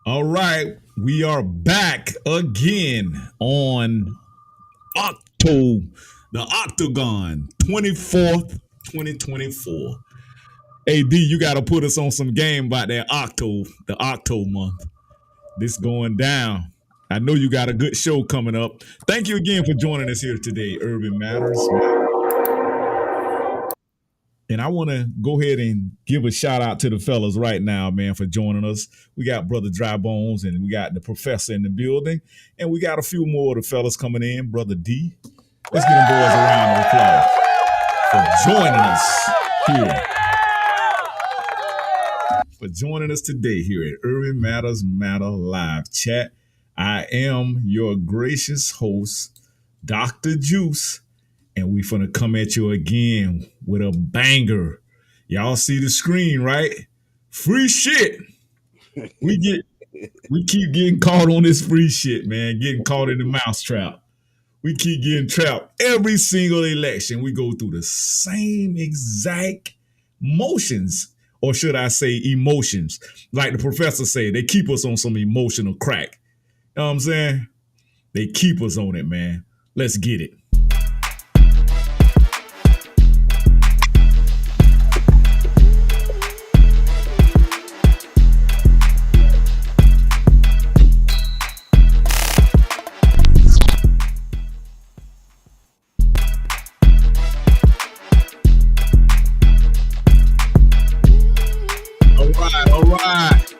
All right, we are back again on October, the Octagon, 24th, 2024. AD, you got to put us on some game about that the Octo month. This going down. I know you got a good show coming up. Thank you again for joining us here today, Urban Matters. And I want to go ahead and give a shout out to the fellas right now, man, for joining us. We got Brother Dry Bones and we got the professor in the building. And we got a few more of the fellas coming in. Brother D. Let's give them boys a round of applause for joining us here. For joining us today here at Urban Matters Matter Live Chat. I am your gracious host, Dr. Juice. And we finna come at you again with a banger. Y'all see the screen, right? Free shit. We keep getting caught on this free shit, man. Getting caught in the mousetrap. We keep getting trapped. Every single election, we go through the same exact motions, or should I say emotions. Like the professor said, they keep us on some emotional crack. You know what I'm saying? They keep us on it, man. Let's get it. All right, all right.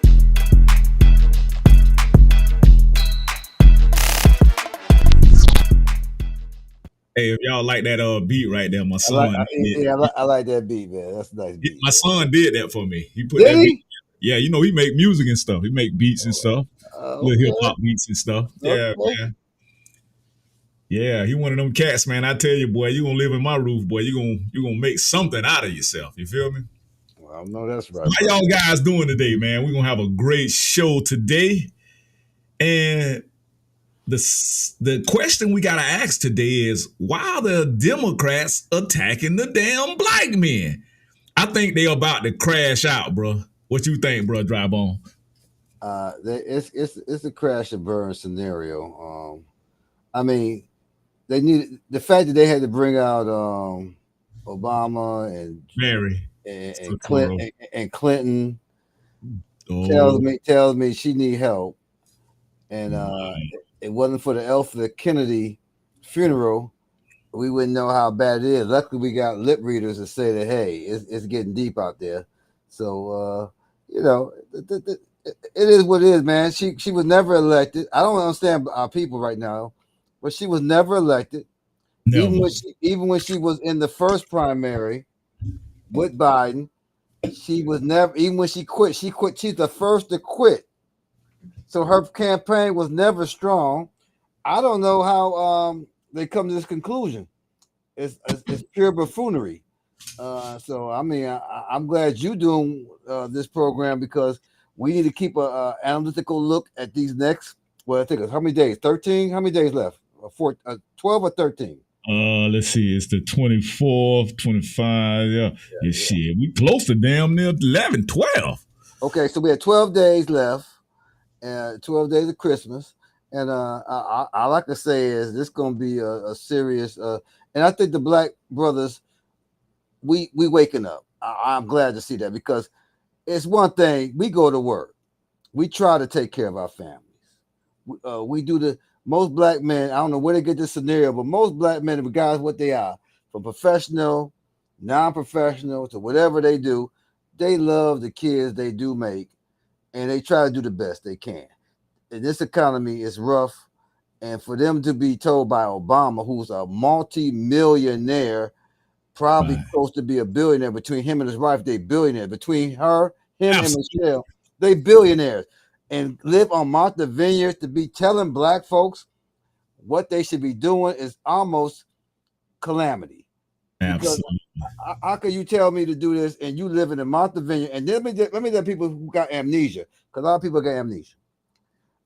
Hey, if y'all like that beat right there, my son I like that beat, man. That's a nice beat. my son did that for me. He put Did that beat. he? Yeah, you know, he make music and stuff. He make beats and stuff, little hip Okay, hop beats and stuff. Yeah, okay. man. Yeah, he one of them cats, man. I tell you, boy, you gonna live in my roof, boy. You gonna make something out of yourself. You feel me? Well, no, that's right, How brother. y'all guys doing today, man? We're gonna have a great show today. And the question we gotta ask today is why are the Democrats attacking the damn black men? I think they about to crash out, bro. What you think, bro? Drive on. It's a crash and burn scenario. I mean, they need the fact that they had to bring out Obama Mary. and Clinton Oh, tells me she need help, and my. it wasn't for the Elford Kennedy funeral, we wouldn't know how bad it is. Luckily, we got lip readers to say that hey, it's getting deep out there. So it is what it is, man. She was never elected. I don't understand our people right now, but she was never elected. Never. Even when she was in the first primary with Biden, she was never. Even when she quit, she quit. She's the first to quit. So her campaign was never strong. I don't know how they come to this conclusion. It's pure buffoonery. So I mean, I'm glad you're doing this program because we need to keep a analytical look at these next. Well, I think it's how many days? 13. How many days left? 12 or 13? Let's see. It's the 24th, 25. Yeah. Yeah, shit. We close to damn near 11, 12. Okay, so we have 12 days left, and 12 days of Christmas. And I like to say is this going to be a serious. And I think the black brothers, we waking up. I'm glad to see that because it's one thing we go to work, we try to take care of our families. We do the most black men. I don't know where they get this scenario, but most black men, regardless of what they are, from professional, non-professional to whatever they do, they love the kids they do make, and they try to do the best they can. And this economy is rough, and for them to be told by Obama, who's a multi-millionaire, probably Right. close to be a billionaire. Between him and his wife, they billionaires. Between her, him, and Absolutely. Michelle, they billionaires. And live on Martha Vineyard to be telling black folks what they should be doing is almost calamity. Because Absolutely. how can you tell me to do this and you live in Martha Vineyard? And let me tell people who got amnesia, because a lot of people got amnesia.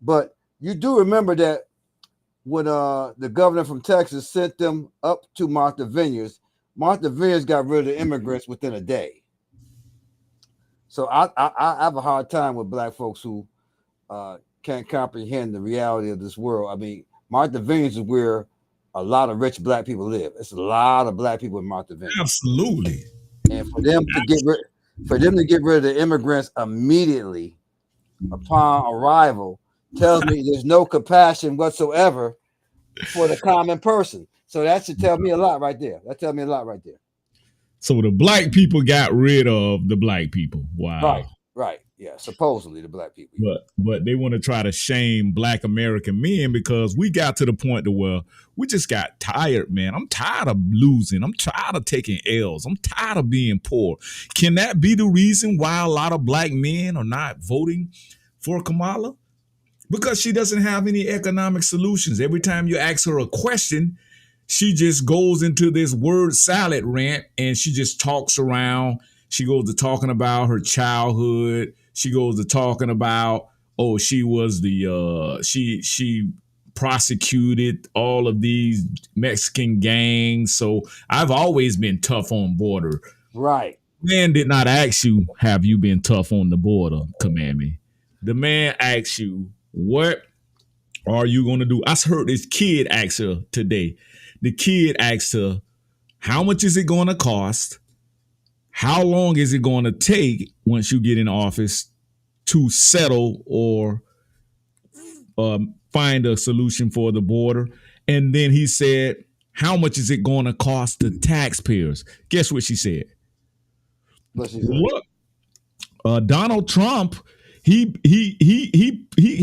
But you do remember that when the governor from Texas sent them up to Martha Vineyards got rid of the immigrants within a day. So I have a hard time with black folks who can't comprehend the reality of this world. I mean, Martha Vineyards is where a lot of rich black people live. It's a lot of black people in Martha Vineyards, Absolutely. and for them to get rid of the immigrants immediately upon arrival tells me there's no compassion whatsoever for the common person. So that should tell me a lot right there. That tells me a lot right there. So the black people got rid of the black people. Right, Wow. right, yeah. Supposedly the black people, yeah. But they want to try to shame black American men because we got to the point to where we just got tired, man. I'm tired of losing. I'm tired of taking L's. I'm tired of being poor. Can that be the reason why a lot of black men are not voting for Kamala? Because she doesn't have any economic solutions. Every time you ask her a question, she just goes into this word salad rant and she just talks around. She goes to talking about her childhood. She goes to talking about, oh, she was the she prosecuted all of these Mexican gangs. So I've always been tough on border. Right. Man did not ask you, have you been tough on the border, Kamami? The man asked you, what are you going to do? I heard this kid ask her today. The kid asked her, how much is it going to cost? How long is it going to take once you get in office to settle or find a solution for the border? And then he said, how much is it going to cost the taxpayers? Guess what she said? What she said? Look, Donald Trump, he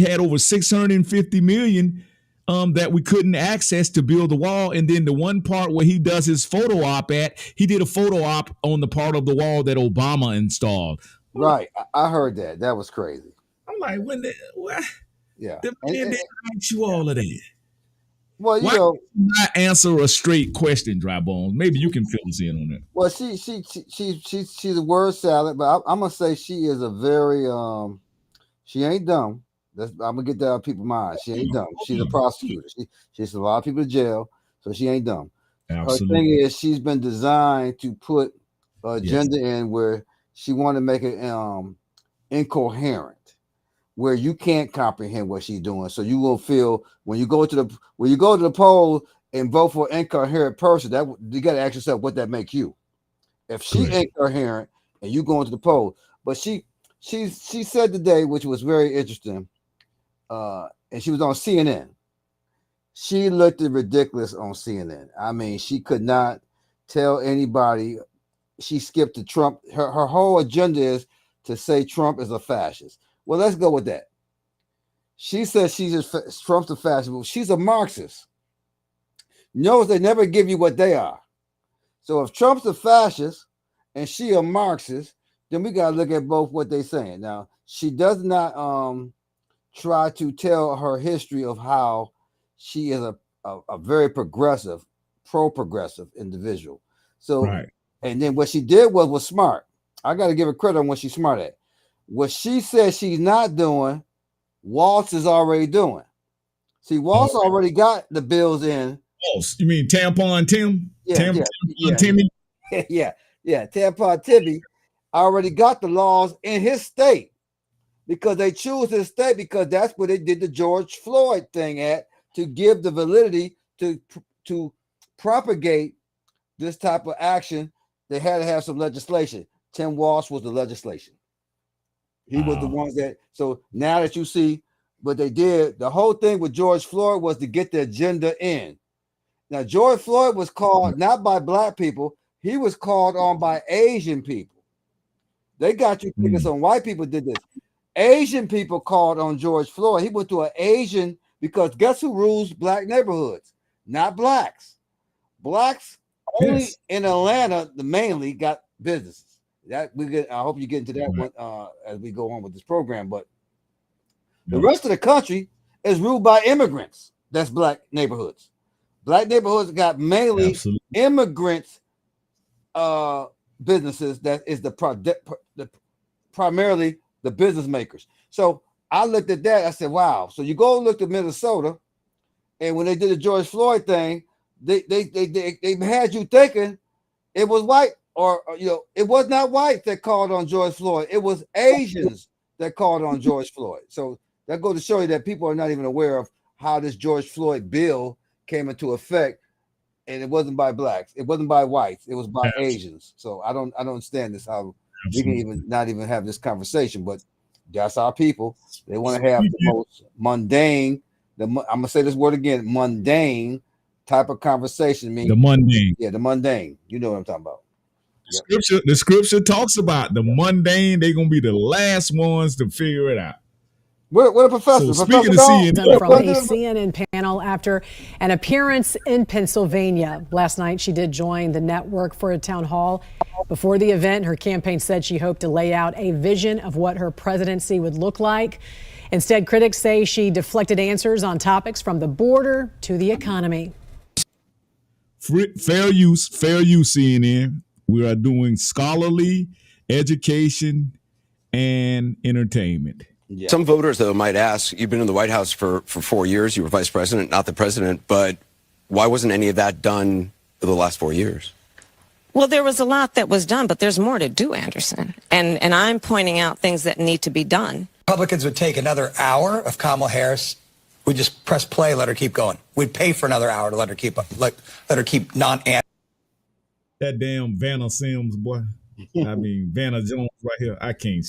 had over 650 million that we couldn't access to build the wall. And then the one part where he does his photo op at, he did a photo op on the part of the wall that Obama installed. Right. I heard that. That was crazy. I'm like, when Yeah. the man didn't ask you all of that. Well, Why not answer a straight question, Dry Bones? Maybe you can fill us in on that. well, she's a word salad, but I'm gonna say she is a very she ain't dumb. I'm gonna get that out of people's minds. She ain't dumb. She's a prosecutor. She's a lot of people in jail, so she ain't dumb. Absolutely. Her thing is she's been designed to put agenda in where she want to make it incoherent, where you can't comprehend what she's doing. So you will feel when you go to the poll and vote for an incoherent person, that you got to ask yourself what that makes you. If she incoherent and you go into the poll, but she said today, which was very interesting, and she was on CNN. She looked ridiculous on CNN. I mean, she could not tell anybody. She skipped to Trump. Her whole agenda is to say Trump is a fascist. Well, let's go with that. She says Trump's a fascist. Well, she's a Marxist. Knows they never give you what they are. So if Trump's a fascist and she a Marxist, then we got to look at both what they're saying. Now, she does not try to tell her history of how she is a very progressive, pro-progressive individual. So, and then what she did was smart. I got to give her credit on what she's smart at. What she says she's not doing, Waltz is already doing. See, Waltz already got the bills in. Waltz? You mean Tampon Tim? Yeah, Tampon Timmy? Yeah. Tampon Timmy already got the laws in his state because they choose his state because that's where they did the George Floyd thing at to give the validity to propagate this type of action. They had to have some legislation. Tim Walsh was the legislation. He was the ones that, so now that you see what they did, the whole thing with George Floyd was to get the agenda in. Now, George Floyd was called not by black people, he was called on by Asian people. They got you thinking some white people did this. Asian people called on George Floyd. He went to an Asian, because guess who rules black neighborhoods? Not blacks. Blacks only in Atlanta, mainly got businesses. That we get. I hope you get into that one as we go on with this program. But the rest of the country is ruled by immigrants. That's black neighborhoods. Black neighborhoods got mainly immigrants businesses. That is primarily the business makers. So I looked at that. I said, "Wow!" So you go look at Minnesota, and when they did the George Floyd thing, they had you thinking it was white. Or, it was not white that called on George Floyd. It was Asians that called on George Floyd. So That goes to show you that people are not even aware of how this George Floyd bill came into effect, and it wasn't by blacks, it wasn't by whites, it was by Asians. So I don't understand this, how we can even not even have this conversation. But that's our people. They want to have the most mundane, I'm gonna say this word again, mundane type of conversation. The mundane. Yeah, the mundane. You know what I'm talking about. The scripture talks about the mundane. They're gonna be the last ones to figure it out. What a professor. So speaking of CNN, from a CNN panel after an appearance in Pennsylvania last night, she did join the network for a town hall. Before the event, her campaign said she hoped to lay out a vision of what her presidency would look like. Instead, critics say she deflected answers on topics from the border to the economy. Fair use, CNN. We are doing scholarly education and entertainment. Yeah. Some voters, though, might ask, you've been in the White House for 4 years. You were vice president, not the president. But why wasn't any of that done for the last 4 years? Well, there was a lot that was done, but there's more to do, Anderson. And I'm pointing out things that need to be done. Republicans would take another hour of Kamala Harris. We'd just press play, let her keep going. We'd pay for another hour to let her keep non-answering. That damn Vanna Sims, boy. I mean, Vanna Jones right here. I can't.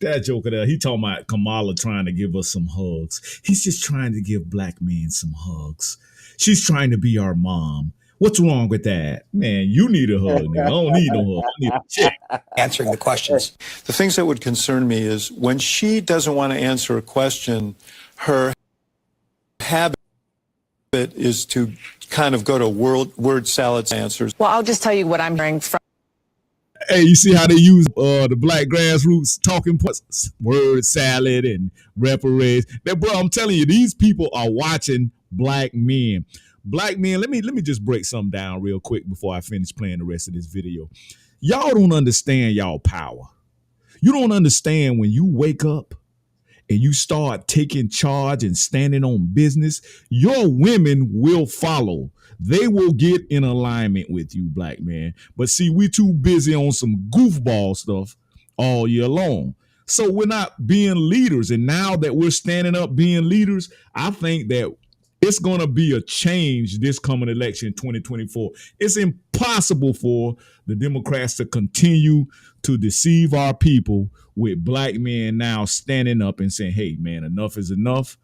That joker there, he talking about Kamala trying to give us some hugs. He's just trying to give black men some hugs. She's trying to be our mom. What's wrong with that? Man, you need a hug, nigga. I don't need no hug. I need a check. Answering the questions. The things that would concern me is when she doesn't want to answer a question, her habit is to kind of go to word salad answers. Well, I'll just tell you what I'm hearing from. Hey, you see how they use the black grassroots talking points, word salad and reparations. That, bro, I'm telling you, these people are watching black men. Black men, let me just break something down real quick before I finish playing the rest of this video. Y'all don't understand y'all power. You don't understand when you wake up and you start taking charge and standing on business, your women will follow. They will get in alignment with you, black man. But see, we too busy on some goofball stuff all year long. So we're not being leaders. And now that we're standing up being leaders, I think that it's going to be a change this coming election 2024. It's impossible for the Democrats to continue to deceive our people with black men now standing up and saying, hey, man, enough is enough.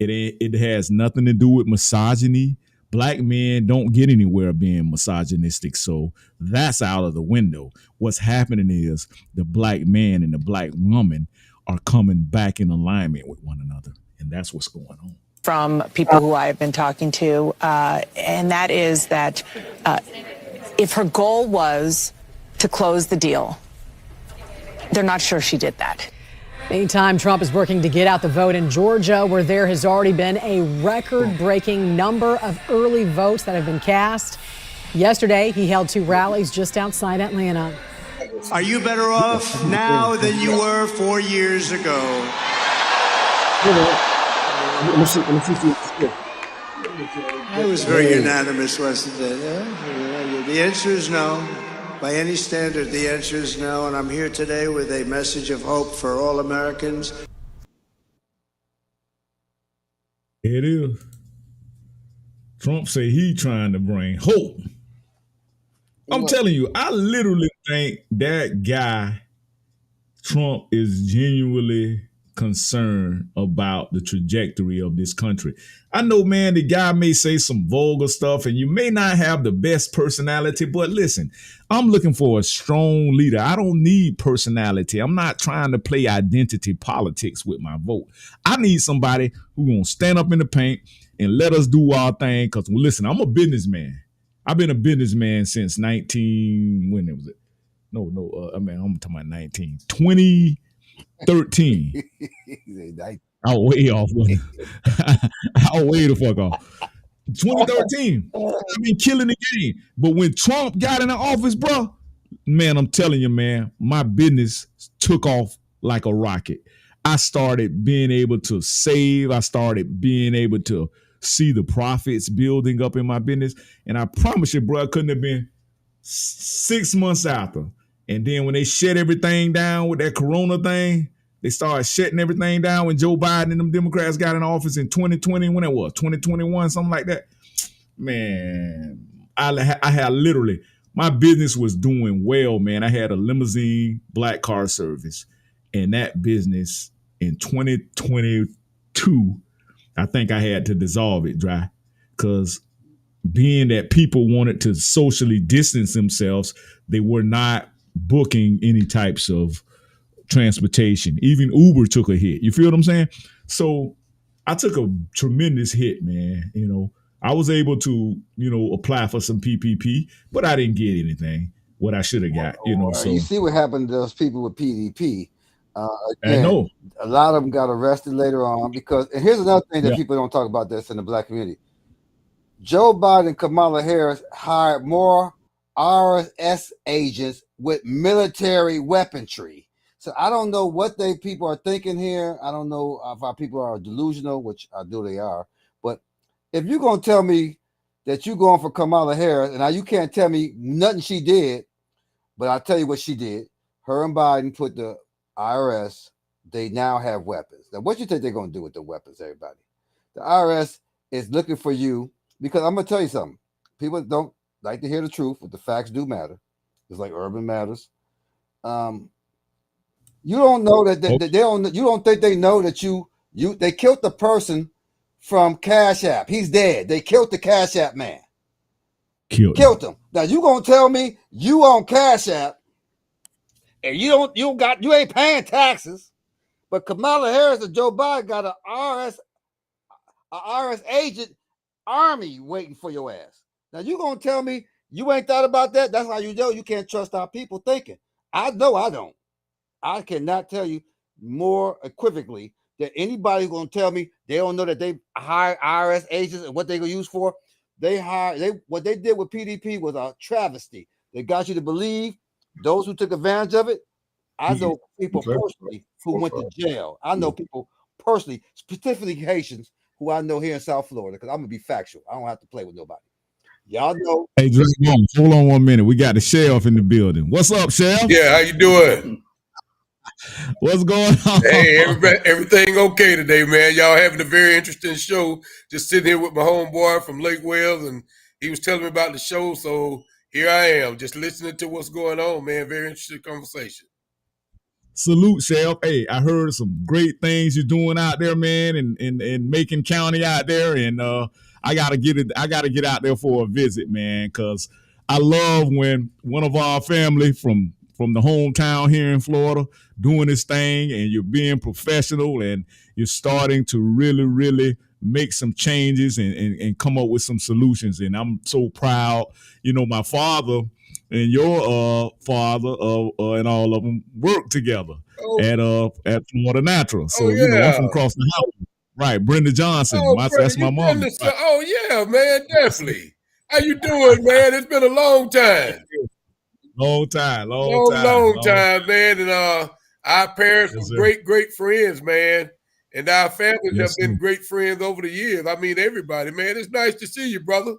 It has nothing to do with misogyny. Black men don't get anywhere being misogynistic, so that's out of the window. What's happening is the black man and the black woman are coming back in alignment with one another, and that's what's going on. From people who I have been talking to, and that is that if her goal was to close the deal, they're not sure she did that. Meantime, Trump is working to get out the vote in Georgia, where there has already been a record-breaking number of early votes that have been cast. Yesterday, he held 2 rallies just outside Atlanta. Are you better off now than you were 4 years ago? It was very unanimous, wasn't it? The answer is no. By any standard, the answer is no, and I'm here today with a message of hope for all Americans. It is. Trump say he trying to bring hope. I'm telling you, I literally think that guy, Trump, is genuinely concerned about the trajectory of this country. I know, man, the guy may say some vulgar stuff and you may not have the best personality, but listen, I'm looking for a strong leader. I don't need personality. I'm not trying to play identity politics with my vote. I need somebody who's going to stand up in the paint and let us do our thing. Because, well, listen, I'm a businessman. I've been a businessman since when was it? I'm talking about 2013. I'll way off. I'll way the fuck off. 2013. I've been killing the game. But when Trump got in the office, bro, man, I'm telling you, man, my business took off like a rocket. I started being able to save. I started being able to see the profits building up in my business. And I promise you, bro, it couldn't have been 6 months after. And then when they shut everything down with that corona thing, They started shutting everything down when Joe Biden and them Democrats got in office in 2020, when it was 2021, something like that. Man, I had literally, my business was doing well, man. I had a limousine black car service, and that business in 2022, I think I had to dissolve it dry, because being that people wanted to socially distance themselves, they were not booking any types of transportation. Even Uber took a hit. You feel what I'm saying? So I took a tremendous hit, man. You know, I was able to, apply for some PPP, but I didn't get anything what I should have got, So you see what happened to those people with PDP. I Again, know. a lot of them got arrested later on because, and here's another thing that Yeah. people don't talk about that's in the black community. Joe Biden and Kamala Harris hired more RS agents with military weaponry. So I don't know what people are thinking here. I don't know if our people are delusional, which I do they are. But if you're going to tell me that you're going for Kamala Harris, and now you can't tell me nothing she did, but I'll tell you what she did. Her and Biden put the IRS, they now have weapons. Now, what do you think they're going to do with the weapons, everybody? The IRS is looking for you, because I'm going to tell you something. People don't like to hear the truth, but the facts do matter. It's like urban matters. You don't know that they don't. You don't think they know that they killed the person from Cash App. He's dead. They killed the Cash App man. Killed him. Now you gonna tell me you on Cash App and you ain't paying taxes, but Kamala Harris and Joe Biden got a RS agent army waiting for your ass. Now you gonna tell me you ain't thought about that? That's how you know you can't trust our people thinking. I know I don't. I cannot tell you more equivocally that anybody's gonna tell me they don't know that they hired IRS agents and what they're gonna use for. What they did with PDP was a travesty. They got you to believe those who took advantage of it. I know people personally who went to jail. I know people personally, specifically Haitians, who I know here in South Florida, because I'm gonna be factual. I don't have to play with nobody. Y'all know. Hey, hold on 1 minute. We got the sheriff in the building. What's up, sheriff? Yeah, how you doing? What's going on? Hey, everything okay today, man? Y'all having a very interesting show. Just sitting here with my homeboy from Lake Wales, and he was telling me about the show, so here I am, just listening to what's going on, man. Very interesting conversation. Salute, Sheriff. Hey, I heard some great things you're doing out there, man, in Macon County out there, and I gotta get out there for a visit, man, because I love when one of our family from the hometown here in Florida doing this thing, and you're being professional, and you're starting to really, really make some changes and come up with some solutions. And I'm so proud. My father and your father and all of them work together at Florida Natural. So, I'm from across the house. Right, Brenda Johnson. That's my mom. Oh, yeah, man, definitely. How you doing, man? It's been a long time. Long time, man. And our parents were great friends, man. And our families have been great friends over the years. I mean, everybody, man. It's nice to see you, brother.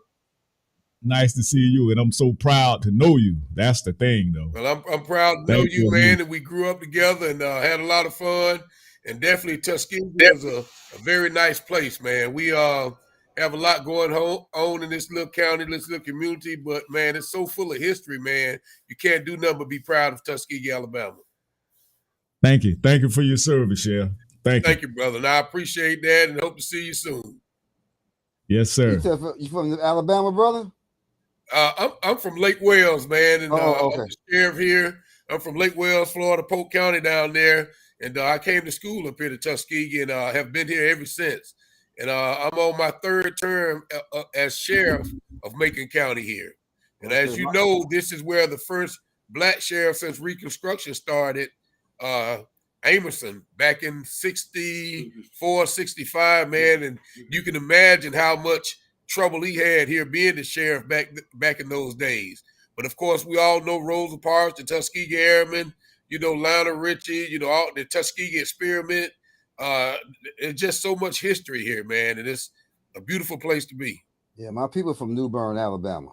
Nice to see you, and I'm so proud to know you. That's the thing, though. Well, I'm proud to know you, man, and we grew up together and had a lot of fun. And definitely Tuskegee is a very nice place, man. We have a lot going on in this little county, this little community, but, man, it's so full of history, man. You can't do nothing but be proud of Tuskegee, Alabama. Thank you. Thank you for your service, Sheriff. Thank you, brother. And I appreciate that and hope to see you soon. Yes, sir. You from Alabama, brother? I'm from Lake Wales, man, and I'm the sheriff here. I'm from Lake Wales, Florida, Polk County down there, and I came to school up here to Tuskegee and have been here ever since. And I'm on my third term as sheriff of Macon County here. And as you know, this is where the first black sheriff since Reconstruction started, Amerson, back in 64, 65, man. And you can imagine how much trouble he had here being the sheriff back in those days. But of course, we all know Rosa Parks, the Tuskegee Airmen, Lionel Richie, all the Tuskegee Experiment. It's just so much history here, man, and it's a beautiful place to be. Yeah, my people from New Bern, Alabama.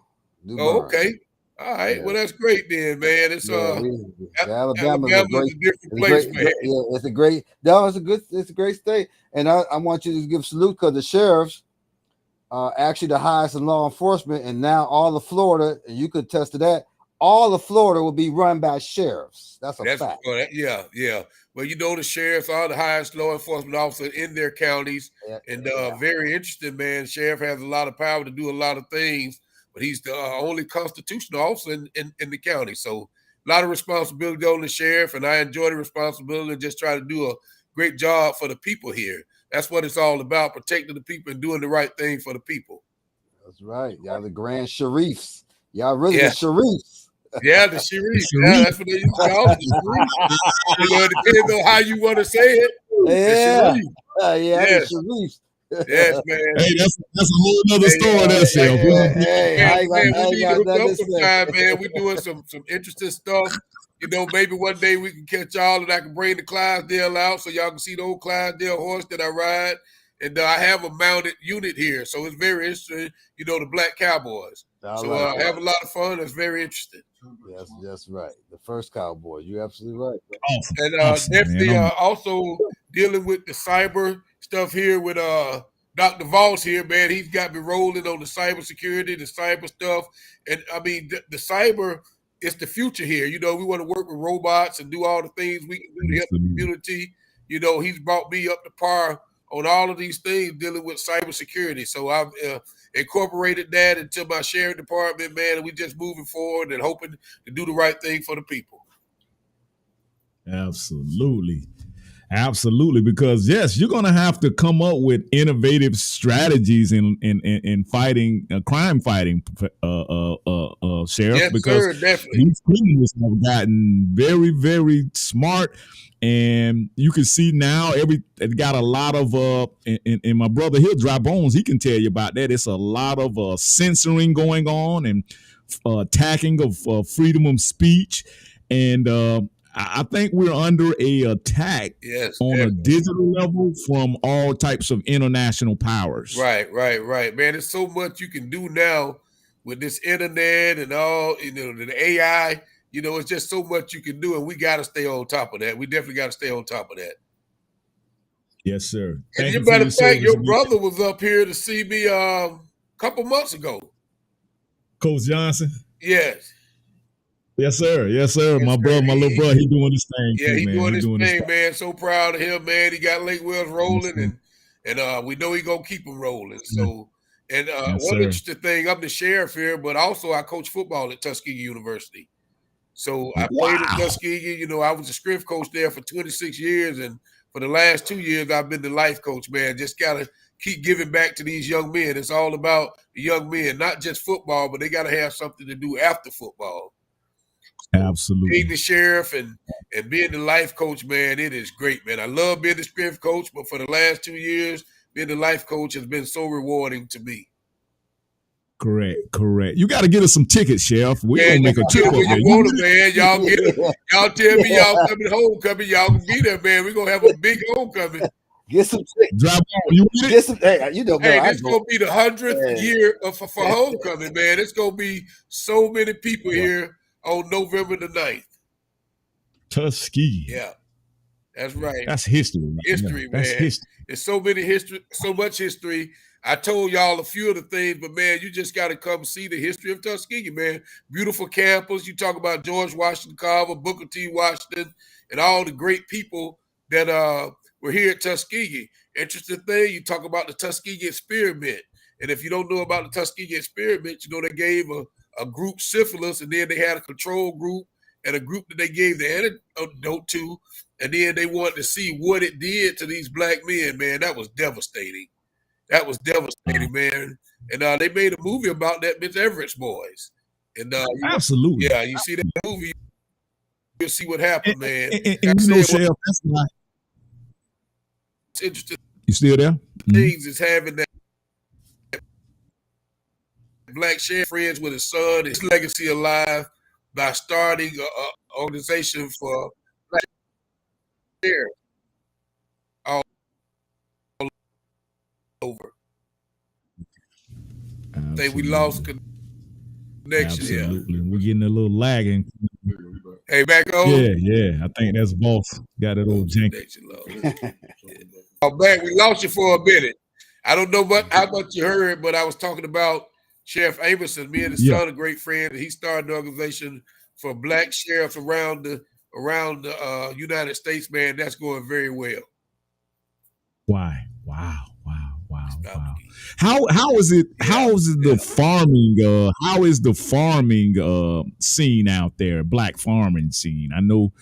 Okay. All right, Yeah. well that's great then, man. It's Alabama is a Alabama's great, a different place, man. yeah, it's a great. No, it's a great state, and I want you to give salute because the sheriffs are actually the highest in law enforcement, and now all of Florida, and you could attest to that. All of Florida will be run by sheriffs. That's a fact. Yeah. Well, you know, the sheriffs are the highest law enforcement officer in their counties, and very interesting, man. Sheriff has a lot of power to do a lot of things, but he's the only constitutional officer in the county. So a lot of responsibility on the sheriff, and I enjoy the responsibility and just try to do a great job for the people here. That's what it's all about, protecting the people and doing the right thing for the people. That's right. Y'all the grand sheriffs. Y'all really the Yeah. sheriffs. Yeah, the sheriff. Yeah, that's what they used to call it, the sheriff. You know, it depends on how you want to say it. Yeah. The The yes. sheriffs. Yes, man. Hey, that's a whole other story there, Sheriff. Man, we need to hook up sometime, man. We're doing some interesting stuff. You know, maybe one day we can catch y'all and I can bring the Clydesdale out so y'all can see the old Clydesdale horse that I ride. And I have a mounted unit here, so it's very interesting. You know, the Black Cowboys. I have a lot of fun. It's very interesting. Yes, that's right. The first cowboy. You're absolutely right. And definitely also dealing with the cyber stuff here with Dr. Voss here, man. He's got me rolling on the cyber security, the cyber stuff. And I mean, the cyber is the future here. You know, we want to work with robots and do all the things we can do to help the community. You know, he's brought me up to par on all of these things dealing with cybersecurity. So I've incorporated that into my sheriff department, man, and we just moving forward and hoping to do the right thing for the people. Absolutely. Because yes, you're going to have to come up with innovative strategies in fighting crime fighting, Sheriff. Yes, because sir, definitely. These criminals have gotten very, very smart, and you can see now it got a lot of and my brother Hill Dry Bones, he can tell you about that. It's a lot of censoring going on and attacking of freedom of speech, and I think we're under a attack on a digital level from all types of international powers. Right. Man, there's so much you can do now with this internet and all, you know, the AI. You know, it's just so much you can do, and we got to stay on top of that. We definitely got to stay on top of that. Yes, sir. And as a matter of fact, your brother was up here to see me a couple months ago. Coach Johnson? Yes. Yes, sir. My little brother, he doing his thing. Yeah, he's doing his thing, man. So proud of him, man. He got Lake Wells rolling, and we know he's gonna keep him rolling. So, and one interesting thing, I'm the sheriff here, but also I coach football at Tuskegee University. So I played at Tuskegee. You know, I was a strength coach there for 26 years, and for the last 2 years, I've been the life coach, man. Just gotta keep giving back to these young men. It's all about the young men, not just football, but they gotta have something to do after football. Absolutely. Being the sheriff and being the life coach, man, it is great, man. I love being the strength coach, but for the last 2 years, being the life coach has been so rewarding to me. Correct. You got to get us some tickets, Sheriff. We're going to make a trip up there. Man. Y'all get it. Y'all tell me y'all coming homecoming. Y'all can be there, man. We're going to have a big homecoming. Get some tickets. Drive on. You get get some, hey, you know, hey, this is going to be the 100th year for homecoming, man. It's going to be so many people here on November the 9th. Tuskegee. Yeah. That's right. That's history. History, man. That's history. It's so much history. I told y'all a few of the things, but man, you just got to come see the history of Tuskegee, man. Beautiful campus. You talk about George Washington Carver, Booker T. Washington, and all the great people that were here at Tuskegee. Interesting thing, you talk about the Tuskegee experiment. And if you don't know about the Tuskegee experiment, you know, they gave a group syphilis, and then they had a control group and a group that they gave the antidote to, and then they wanted to see what it did to these black men, man. That was devastating. Man. And they made a movie about that, Mitch Everett's boys. And absolutely. Yeah, you see that movie, you'll see what happened, man. And you know, Sheriff, that's why. It's interesting. You still there? Things is having that black sheriff friends with his son, his legacy alive by starting an organization for black sheriff all over. Say we lost Connection, Absolutely. We're getting a little lagging. Hey, back on? Yeah. I think that's boss. Got it old janky. Back. We lost you for a minute. I don't know how much you heard, but I was talking about Sheriff Amerson. Me and his son, a great friend. He started an organization for black sheriffs around the United States, man. That's going very well. Why? Wow. How is it? How is the farming? How is the farming scene out there? Black farming scene. I know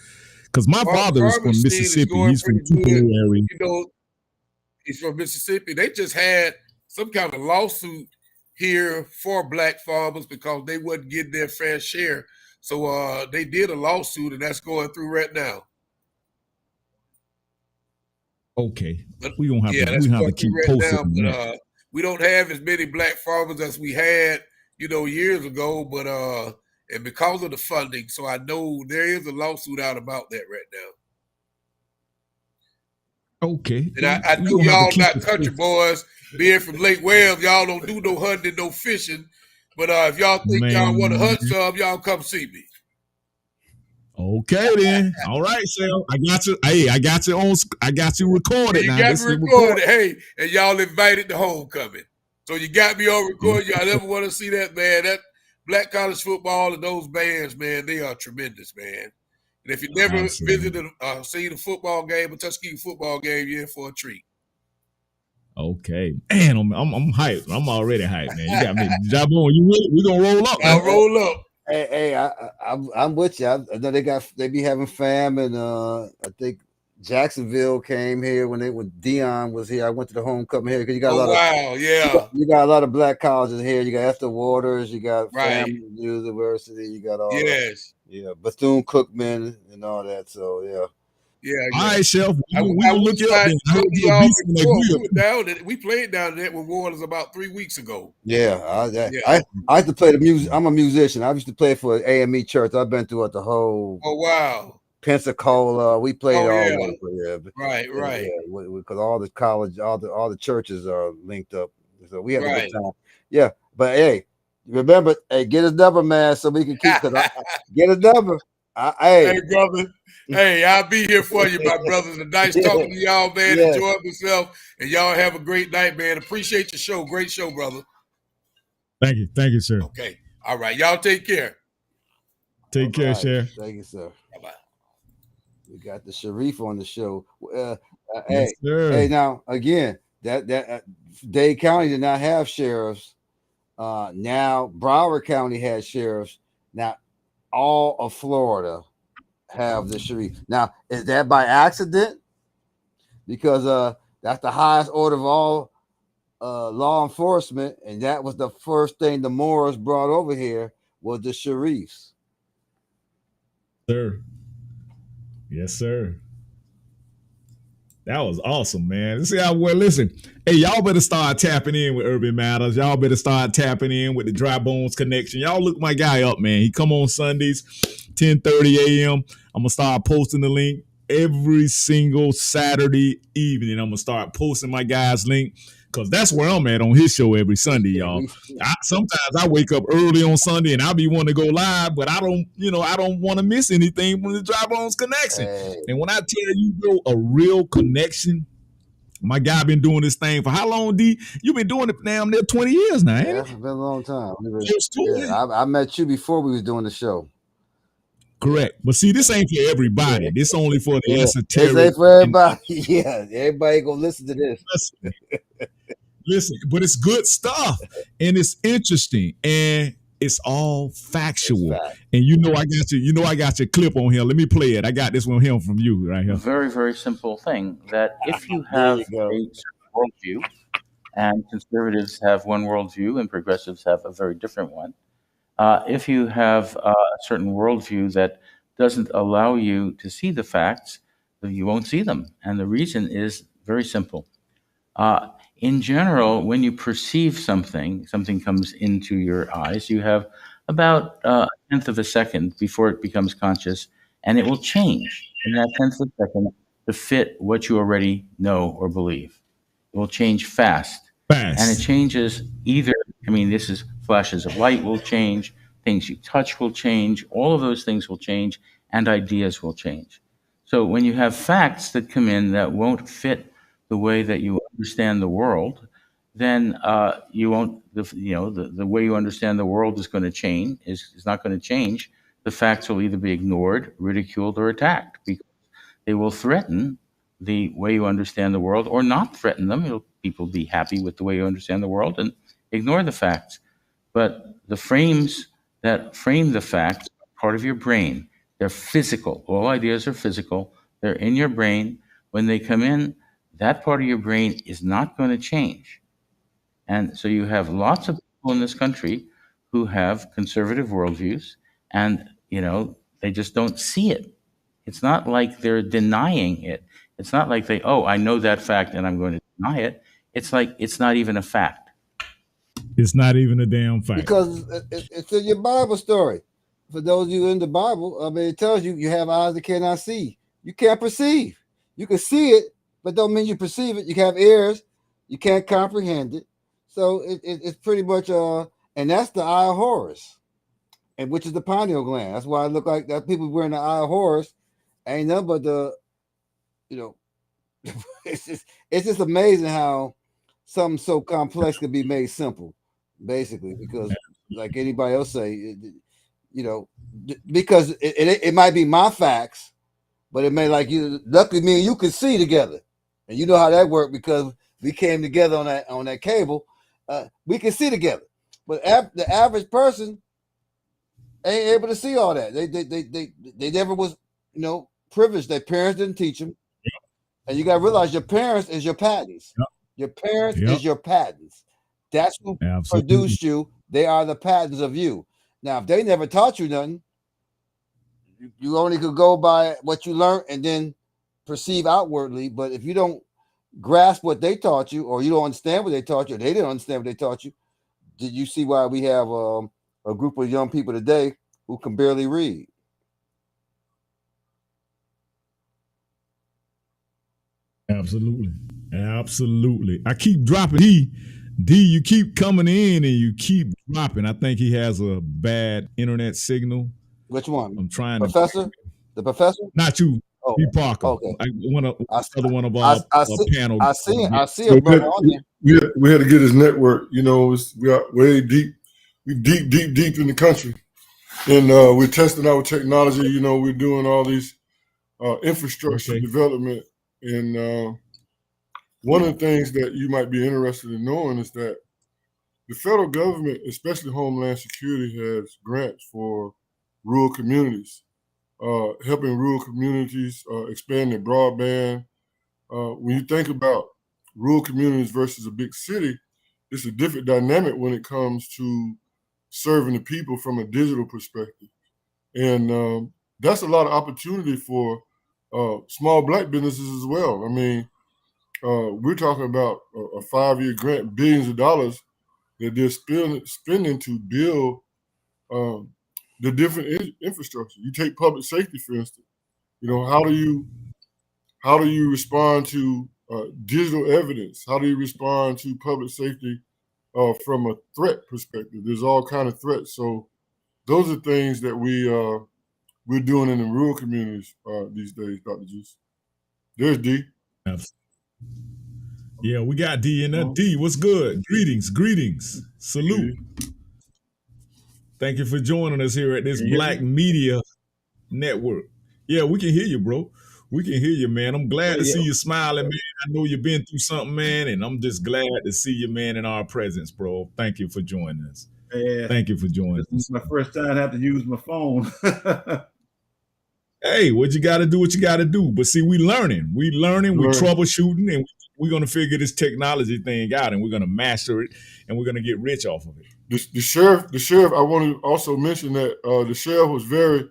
because my father is from Mississippi. He's from Tupelo area. You know, he's from Mississippi. They just had some kind of lawsuit here for black farmers because they wouldn't get their fair share. So they did a lawsuit, and that's going through right now. Okay, we don't have to keep posting that. We don't have as many black farmers as we had, years ago. But and because of the funding, so I know there is a lawsuit out about that right now. Okay, and I know y'all not country boys, being from Lake Wales. Y'all don't do no hunting, no fishing. But if y'all think y'all want to hunt some, y'all come see me. Okay then. All right, Sal. I got you. Hey, I got you recorded. You got me recorded. Hey, and y'all invited to homecoming. So you got me on record. Y'all ever want to see that, man? That black college football and those bands, man, they are tremendous, man. And if you never visited, seen a football game, a Tuskegee football game, you're in for a treat. Okay, man, I'm hyped. I'm already hyped, man. You got me. Jabon, you ready? We gonna roll up. I'll roll up. Hey, I'm with you. I know they be having fam, and I think Jacksonville came here when Dion was here. I went to the homecoming here because you got you got a lot of black colleges here. You got Esther Waters, you got FAMU University, you got all Bethune-Cookman and all that. So All right, Chef. We look you up. We played down there with Waters about 3 weeks ago. I used to play the music. I'm a musician. I used to play for AME Church. I've been throughout the whole. Oh wow. Pensacola. We played all over. Right. Because all the college, all the churches are linked up. So we have a good time. Yeah, but hey, remember, get his number, man, so we can keep. Get his number. Hey, brother. Hey, I'll be here for you, my brothers. And nice talking to y'all, man. Enjoy myself. And y'all have a great night, man. Appreciate your show. Great show, brother. Thank you, sir. Okay. All right. Y'all take care. Take care, Sheriff. Thank you, sir. Bye-bye. We got the Sharif on the show. Yes, hey, now, again, that Dade County did not have sheriffs. Now, Broward County has sheriffs. Now, all of Florida have the Sharif. Now, is that by accident? Because that's the highest order of all law enforcement, and that was the first thing the Moors brought over here was the Sharifs. Sir. Yes, sir. That was awesome, man. See how well. Listen, hey, y'all better start tapping in with Urban Matters. Y'all better start tapping in with the Dry Bones Connection. Y'all look my guy up, man. He come on Sundays, 10:30 a.m. I'm gonna start posting the link every single Saturday evening. I'm gonna start posting my guy's link because that's where I'm at on his show every Sunday, y'all. Sometimes I wake up early on Sunday and I'll be wanting to go live, but I don't want to miss anything from the Dry Bones Connection. And when I tell you, bro, a real connection, my guy been doing this thing for how long, D? You've been doing it damn near 20 years now, ain't it? It's been a long time. I met you before we was doing the show. Correct. But see, this ain't for everybody. This only for the esoteric. This ain't for everybody. Everybody gonna listen to this. Listen, but it's good stuff. And it's interesting. And it's all factual. And I got your clip on here. Let me play it. I got this one here from you right here. Very, very simple thing that if you have a certain worldview, and conservatives have one worldview and progressives have a very different one, if you have a certain worldview that doesn't allow you to see the facts, you won't see them. And the reason is very simple. In general, when you perceive something comes into your eyes, you have about a tenth of a second before it becomes conscious, and it will change in that tenth of a second to fit what you already know or believe. It will change fast. And it changes either, this is flashes of light will change, things you touch will change, all of those things will change, and ideas will change. So when you have facts that come in that won't fit the way that you understand the world, then you won't, the way you understand the world is going to change, is not going to change. The facts will either be ignored, ridiculed, or attacked because they will threaten the way you understand the world or not threaten them. People be happy with the way you understand the world and ignore the facts. But the frames that frame the facts are part of your brain. They're physical. All ideas are physical. They're in your brain. When they come in, that part of your brain is not going to change. And so you have lots of people in this country who have conservative worldviews, and they just don't see it. It's not like they're denying it. It's not like I know that fact and I'm going to deny it. It's like it's not even a fact. It's not even a damn fact. Because it's in your Bible story. For those of you in the Bible, I mean, it tells you have eyes that cannot see. You can't perceive. You can see it, but don't mean you perceive it. You have ears. You can't comprehend it. So it's pretty much, and that's the eye of Horus, and which is the pineal gland. That's why it look like that people wearing the eye of Horus ain't nothing but it's just amazing how something so complex could be made simple, basically, because like anybody else say, because it might be my facts, but it may luckily me and you could see together, and you know how that worked because we came together on that cable. We can see together, but the average person ain't able to see all that. They never was privileged. Their parents didn't teach them, and you got to realize your parents is your patents. Yep. Your parents is your patents. That's who produced you. They are the patents of you. Now, if they never taught you nothing, you only could go by what you learned and then perceive outwardly. But if you don't grasp what they taught you, or you don't understand what they taught you, or they didn't understand what they taught you, did you see why we have a group of young people today who can barely read? Absolutely. I keep dropping D. You keep coming in and you keep dropping. I think he has a bad internet signal. Which one? I'm trying Professor? The professor? Not you. Oh, P. Parker. Okay. Another one of our panel. I see a brother on there. We had to get his network. We are way deep. We deep in the country, and we're testing our technology. We're doing all these infrastructure development, and one of the things that you might be interested in knowing is that the federal government, especially Homeland Security, has grants for rural communities, helping rural communities expand their broadband. When you think about rural communities versus a big city, it's a different dynamic when it comes to serving the people from a digital perspective. And that's a lot of opportunity for small Black businesses as well. I mean, we're talking about a 5-year grant, billions of dollars that they're spending to build the different infrastructure. You take public safety, for instance. How do you respond to digital evidence? How do you respond to public safety from a threat perspective? There's all kind of threats. So those are things that we're doing in the rural communities these days, Dr. Juice. There's D. Yeah, we got D in there. D, what's good? Greetings. Salute. Thank you for joining us here at this Black Media Network. Yeah, we can hear you, bro. We can hear you, man. I'm glad to see you smiling, man. I know you've been through something, man, and I'm just glad to see you, man, in our presence, bro. Thank you for joining us. Yeah. Thank you for joining us. This is my first time I have to use my phone. Hey, what you got to do, what you got to do. But see, we learning, we troubleshooting, and we're going to figure this technology thing out, and we're going to master it, and we're going to get rich off of it. The sheriff, I want to also mention that the sheriff was very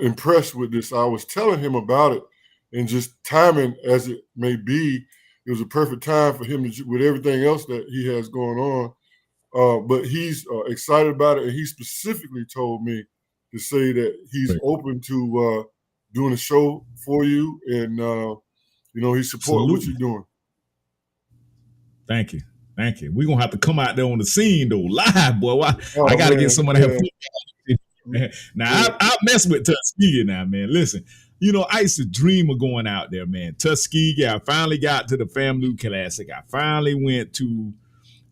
impressed with this. I was telling him about it, and just timing as it may be, it was a perfect time for him with everything else that he has going on. But he's excited about it, and he specifically told me to say that he's open to doing a show for you, and he supports what you're doing. Thank you. We're going to have to come out there on the scene, though, live, boy. I got to get some of that Now I mess with Tuskegee now, man. Listen, I used to dream of going out there, man. Tuskegee. I finally got to the Family Classic. I finally went to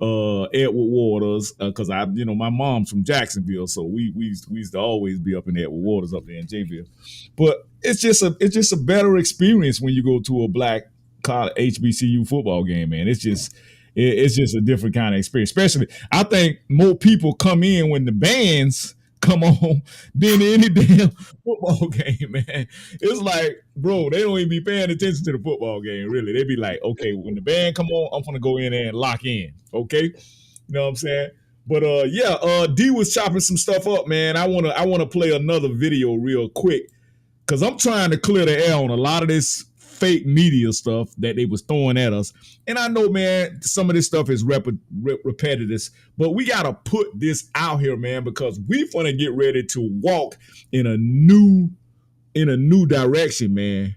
Edward Waters because my mom's from Jacksonville, so we used to always be up in Edward Waters up there in Jayville. But it's just a better experience when you go to a black college HBCU football game, man. It's just a different kind of experience. Especially, I think more people come in when the bands come on than any damn football game, man. It's like, bro, they don't even be paying attention to the football game, really. They be like, okay, when the band come on, I'm gonna go in there and lock in, okay? You know what I'm saying? But D was chopping some stuff up, man. I wanna play another video real quick because I'm trying to clear the air on a lot of this fake media stuff that they was throwing at us. And I know, man, some of this stuff is repetitive, but we got to put this out here, man, because we finna get ready to walk in a new direction, man.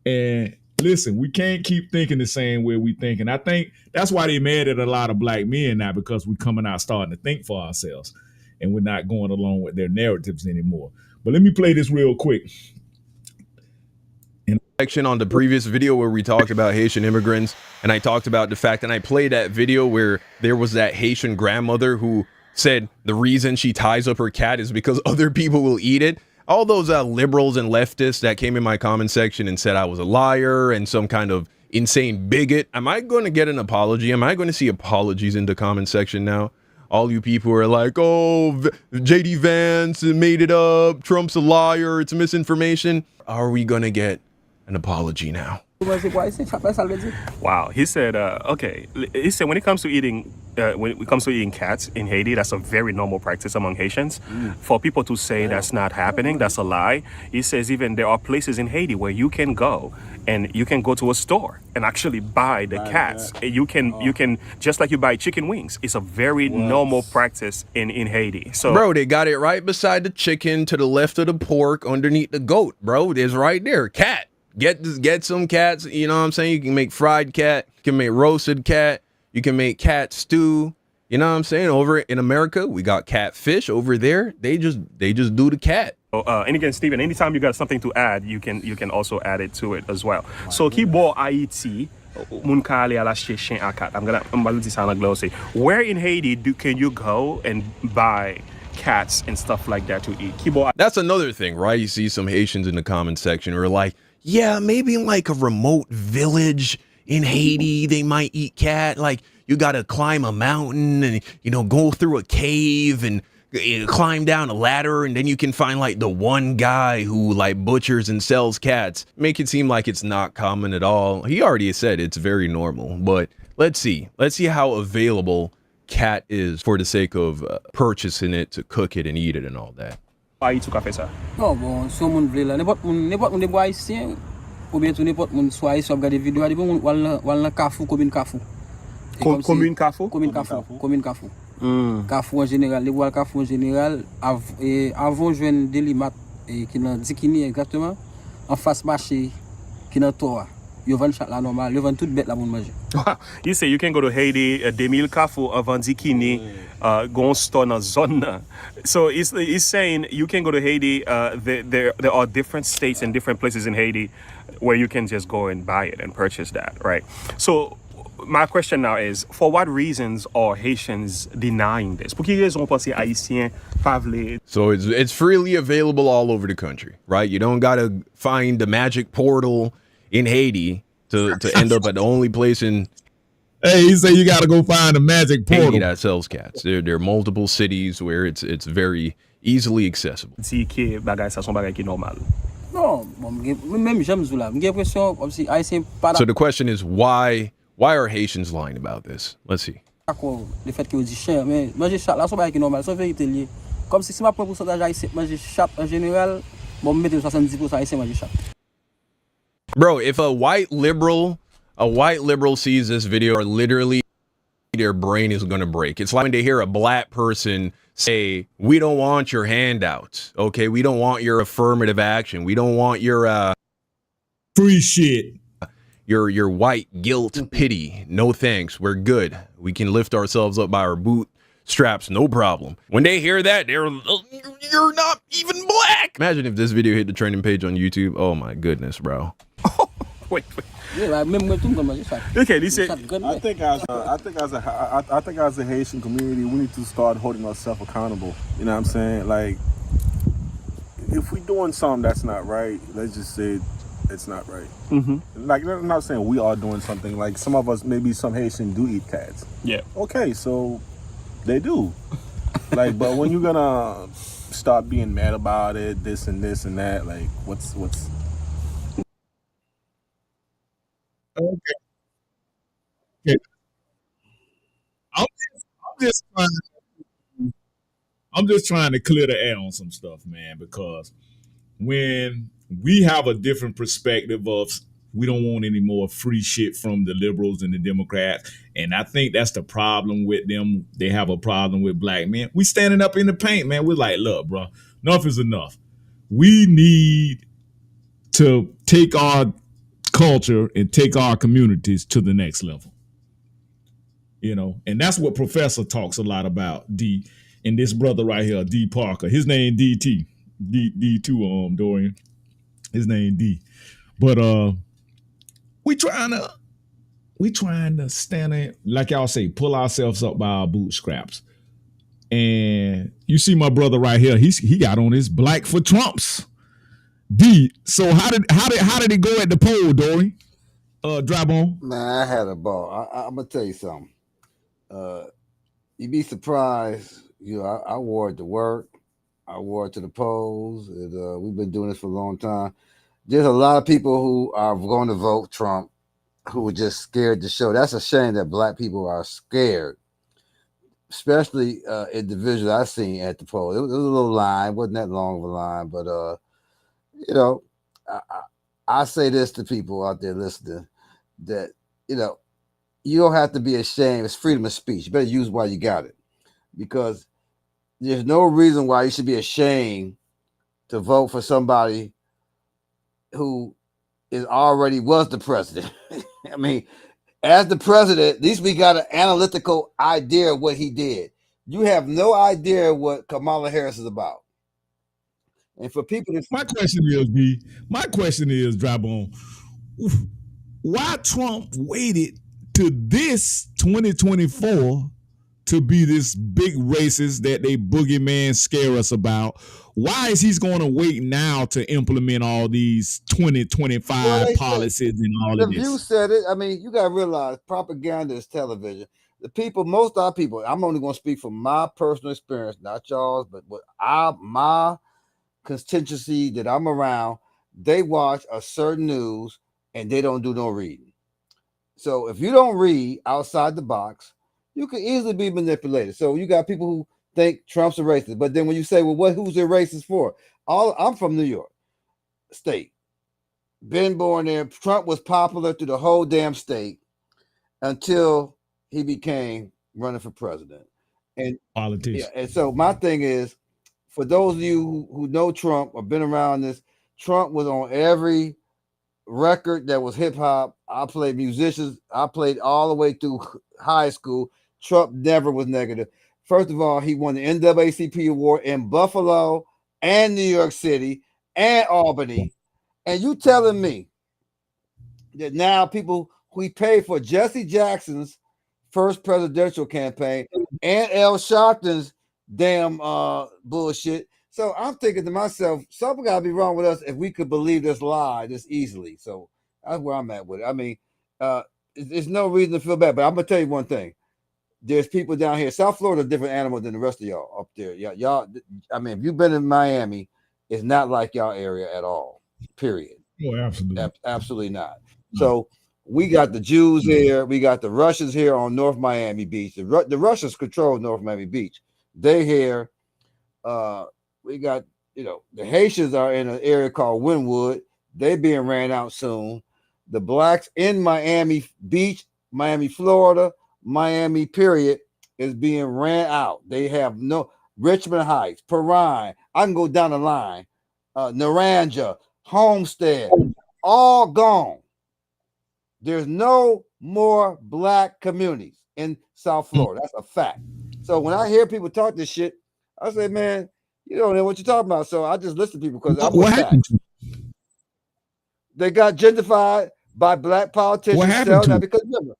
And listen, we can't keep thinking the same way we think. And I think that's why they mad at a lot of black men now, because we coming out starting to think for ourselves and we're not going along with their narratives anymore. But let me play this real quick. On the previous video where we talked about Haitian immigrants, and I talked about the fact, and I played that video where there was that Haitian grandmother who said the reason she ties up her cat is because other people will eat it. All those liberals and leftists that came in my comment section and said I was a liar and some kind of insane bigot. Am I going to get an apology? Am I going to see apologies in the comment section now? All you people are like, oh, JD Vance made it up. Trump's a liar. It's misinformation. Are we going to get an apology now? Wow, he said, okay. He said when it comes to eating cats in Haiti, that's a very normal practice among Haitians. For people to say that's not happening, that's a lie. He says even there are places in Haiti where you can go and you can go to a store and actually buy the cats. You can just like you buy chicken wings. It's a very normal practice in Haiti. So, bro, they got it right beside the chicken, to the left of the pork, underneath the goat, bro. It's right there. Cat. Get some cats, you know what I'm saying? You can make fried cat, you can make roasted cat, you can make cat stew, you know what I'm saying? Over in America, we got catfish. Over there, they just do the cat. And again, Steven, anytime you got something to add, you can also add it to it as well. So kibo Haiti, I'm gonna say, where in Haiti can you go and buy cats and stuff like that to eat? That's another thing, right? You see some Haitians in the comment section who are like, yeah, maybe in like a remote village in Haiti, they might eat cat. Like you got to climb a mountain and, go through a cave and climb down a ladder. And then you can find like the one guy who like butchers and sells cats. Make it seem like it's not common at all. He already said it's very normal. But let's see how available cat is for the sake of purchasing it to cook it and eat it and all that. Why tu ka fè ça? Non, bon, si on vle là, n'importe moun de bois haïtien ou bien tout n'importe moun soit haïtien regarder vidéo, di bon wal nan Kafou, commune Kafou. Commune Kafou? Commune Kafou. Kafou en général, les bois Kafou en général avant joindre Delimat qui dans Dikini exactement en face marché qui dans Toa. You vend chat la normal, you vend toute bête la moun manger. You say you can go to Haiti, 2000 Kafou avant Dikini, go on store dans zone. So he's saying you can go to Haiti. There are different states and different places in Haiti where you can just go and buy it and purchase that, right? So my question now is, for what reasons are Haitians denying this? Pour quelles raisons pensez Haïtiens pas vle? So it's freely available all over the country, right? You don't gotta find the magic portal in Haiti to end up at the only place in. Hey, he said you got to go find a magic portal Haiti that sells cats. There are multiple cities where it's very easily accessible. Si que bagay ça son bagay qui normal. Non, même j'aime zoula. J'ai l'impression comme si Haïtien pas. So the question is why are Haitians lying about this? Let's see. D'accord, le fait que on dit cher, mais manger chat là son bagay qui normal, c'est vérité lié. Comme si ma prend pourcentage haïtien manger chat en général, bon mettre 70% haïtien manger chat. Bro, if a white liberal sees this video, or literally their brain is going to break. It's like when they hear a black person say, we don't want your handouts. Okay. We don't want your affirmative action. We don't want your, free shit. Your white guilt, pity. No thanks. We're good. We can lift ourselves up by our bootstraps straps, no problem. When they hear that, they're, you're not even black. Imagine if this video hit the trending page on YouTube. Oh my goodness, bro. Wait. Okay, he said. I think as a Haitian community, we need to start holding ourselves accountable. You know what I'm saying? Like, if we're doing something that's not right, let's just say it's not right. Mm-hmm. Like, I'm not saying we are doing something. Like, some of us, maybe some Haitians do eat cats. Yeah. Okay, so they do. Like, but when you're gonna start being mad about it, this and that, like, what's Okay. I'm just trying to clear the air on some stuff, man, because when we have a different perspective of we don't want any more free shit from the liberals and the Democrats, and I think that's the problem with them. They have a problem with black men. We standing up in the paint, man. We're like, look, bro, enough is enough. We need to take our culture and take our communities to the next level. You know, and that's what Professor talks a lot about, D. And this brother right here, D Parker, his name DT. D2 Dorian. His name D. But we trying to stand in, like y'all say, pull ourselves up by our bootstraps. And you see my brother right here, he got on his black for Trumps. D. So how did it go at the poll, Dorian? Drabon? Man, I had a ball. I'm gonna tell you something. You'd be surprised. You know, I wore it to work. I wore it to the polls. We've been doing this for a long time. There's a lot of people who are going to vote Trump who are just scared to show. That's a shame that black people are scared, especially individuals I've seen at the poll. It was a little line. It wasn't that long of a line, but you know, I say this to people out there listening, that, you know, you don't have to be ashamed. It's freedom of speech. You better use it while you got it, because there's no reason why you should be ashamed to vote for somebody who was the president. I mean, as the president, at least we got an analytical idea of what he did. You have no idea what Kamala Harris is about. And for people to... My question is, B, Drabon, why Trump waited to this 2024 to be this big racist that they boogeyman scare us about? Why is he going to wait now to implement all these 2025 policies and all of this? The View said it. I mean, you got to realize propaganda is television. The people, most of our people, I'm only going to speak from my personal experience, not y'all's, but my constituency that I'm around, they watch a certain news and they don't do no reading. So if you don't read outside the box, you can easily be manipulated. So you got people who think Trump's a racist, but then when you say, well, who's a racist for? I'm from New York State. Been born there. Trump was popular through the whole damn state until he became running for president. And politician. Yeah, and so my thing is, for those of you who know Trump or been around this, Trump was on every record that was hip hop. I played musicians. I played all the way through high school. Trump never was negative. First of all, he won the NAACP award in Buffalo and New York City and Albany. And you telling me that now people who paid for Jesse Jackson's first presidential campaign and Al Sharpton's damn bullshit. So I'm thinking to myself, something got to be wrong with us if we could believe this lie this easily. So that's where I'm at with it. I mean, there's no reason to feel bad, but I'm going to tell you one thing. There's people down here. South Florida is a different animal than the rest of y'all up there. Y'all, I mean, if you've been in Miami, it's not like y'all area at all, period. Oh, absolutely. Absolutely not. So we got the Jews here. We got the Russians here on North Miami Beach. The Russians control North Miami Beach. They here. We got, you know, the Haitians are in an area called Wynwood. They being ran out soon. The blacks in Miami Beach, Miami, Florida, Miami, period, is being ran out. They have no Richmond Heights, Perrine. I can go down the line. Naranja, Homestead, all gone. There's no more black communities in South Florida. That's a fact. So when I hear people talk this shit, I say, man, you don't know what you're talking about. So I just listen to people because I'm with facts. They got gentrified by black politicians. What happened to? Because remember,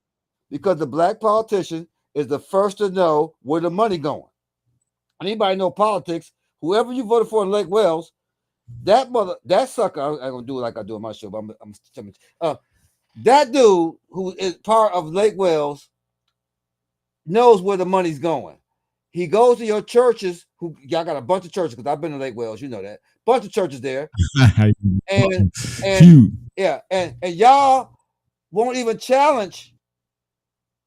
because the black politician is the first to know where the money going. Anybody know politics? Whoever you voted for in Lake Wales, that sucker. I'm gonna do it like I do on my show. But that dude who is part of Lake Wales knows where the money's going. He goes to your churches. Y'all got a bunch of churches because I've been to Lake Wales. You know that bunch of churches there, and yeah, and y'all won't even challenge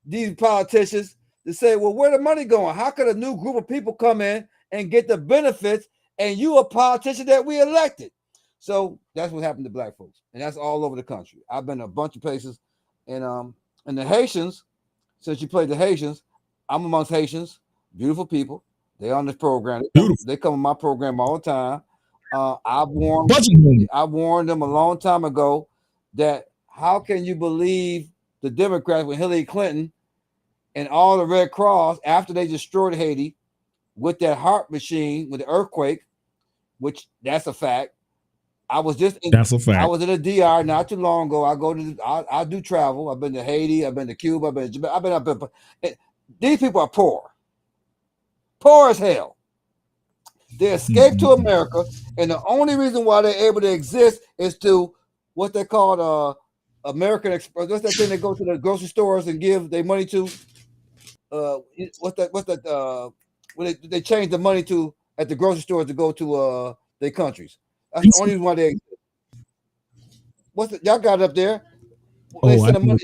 these politicians to say, well, where the money going? How could a new group of people come in and get the benefits, and you a politician that we elected? So that's what happened to black folks, and that's all over the country. I've been to a bunch of places, and the Haitians. Since you played the Haitians, I'm amongst Haitians, beautiful people. They on this program. They come on my program all the time. I warned them a long time ago that how can you believe the Democrats with Hillary Clinton and all the Red Cross after they destroyed Haiti with that heart machine with the earthquake, which that's a fact. That's a fact. I was in a DR not too long ago. I do travel. I've been to Haiti. I've been to Cuba. I've been to Jamaica. These people are poor as hell. They escaped to America, and the only reason why they're able to exist is to what they call American Express. What's that thing they go to the grocery stores and give their money to? When they change the money to at the grocery stores to go to their countries. That's the only reason why they exist. Y'all got it up there? They send the money. I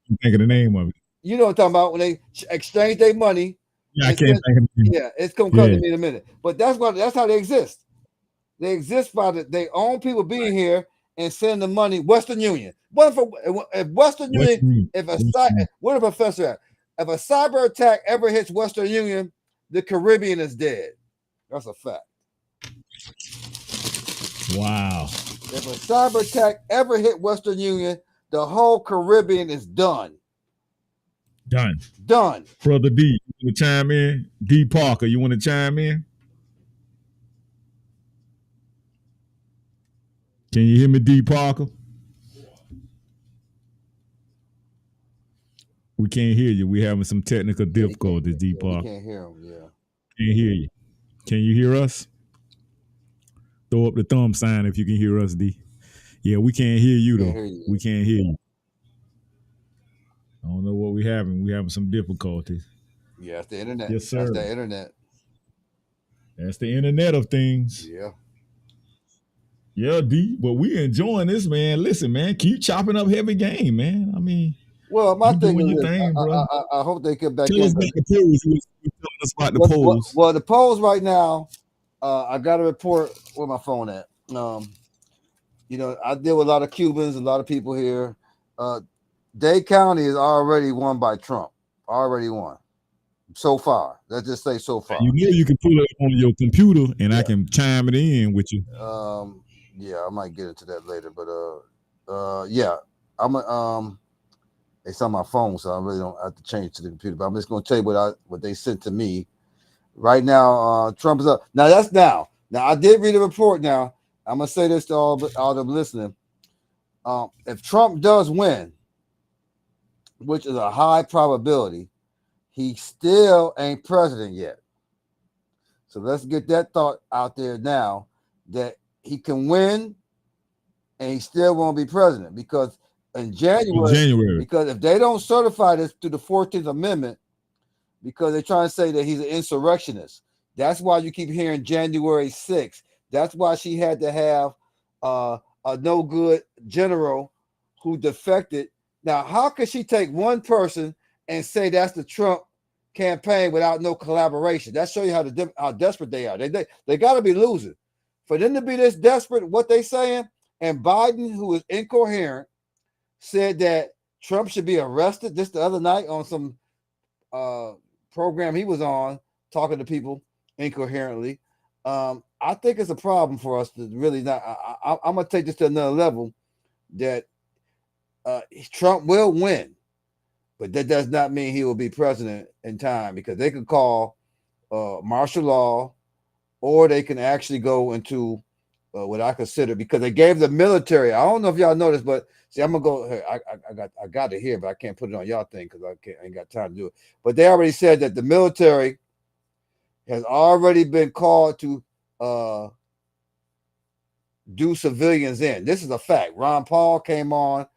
can't think of the name of it. You know what I'm talking about when they exchange their money. Yeah, I can't think of the name. Yeah, it's gonna come to me in a minute. But that's how they exist. They exist by their own people being here and sending the money. Western Union. What if Western Union? What a professor at? If a cyber attack ever hits Western Union, the Caribbean is dead. That's a fact. Wow. If a cyber attack ever hit Western Union, the whole Caribbean is done. Done. Brother D, you want to chime in? D Parker, you want to chime in? Can you hear me, D Parker? We can't hear you. We're having some technical difficulties, D Parker. Can't hear him, yeah. Can't hear you. Can you hear us? Throw up the thumb sign if you can hear us, D. Yeah, we can't hear you, though. We can't hear you. I don't know what we're having. We're having some difficulties. Yeah, it's the internet. Yes, sir. That's the internet. That's the internet of things. Yeah. Yeah, D. But we enjoying this, man. Listen, man, keep chopping up heavy game, man. I mean, well, my thing is, I hope they get back in. Tell us about the polls. You were telling us about the polls. Well, the polls right now, I got a report where my phone at. I deal with a lot of Cubans, a lot of people here. Dade County is already won by Trump. Already won. So far. Let's just say so far. You know you can pull it up on your computer and I can chime it in with you. Yeah, I might get into that later. But yeah. It's on my phone, so I really don't have to change to the computer. But I'm just gonna tell you what they sent to me. Right now, Trump is up. Now that's now. Now I did read a report now. I'm gonna say this to all them listening. If Trump does win, which is a high probability, he still ain't president yet. So let's get that thought out there now that he can win and he still won't be president because in January. Because if they don't certify this through the 14th Amendment, because they're trying to say that he's an insurrectionist. That's why you keep hearing January 6th. That's why she had to have a no good general who defected. Now, how could she take one person and say that's the Trump campaign without no collaboration? That shows you how desperate they are. They got to be losing. For them to be this desperate, what they saying, and Biden, who is incoherent, said that Trump should be arrested just the other night on some program he was on, talking to people incoherently. I think it's a problem for us to really not. I'm going to take this to another level that Trump will win, but that does not mean he will be president in time because they could call martial law, or they can actually go into what I consider, because they gave the military. I don't know if y'all noticed, but see, I'm gonna go. Hey, I got it here, but I can't put it on y'all thing because I ain't got time to do it. But they already said that the military has already been called to do civilians in. This is a fact. Ron Paul came on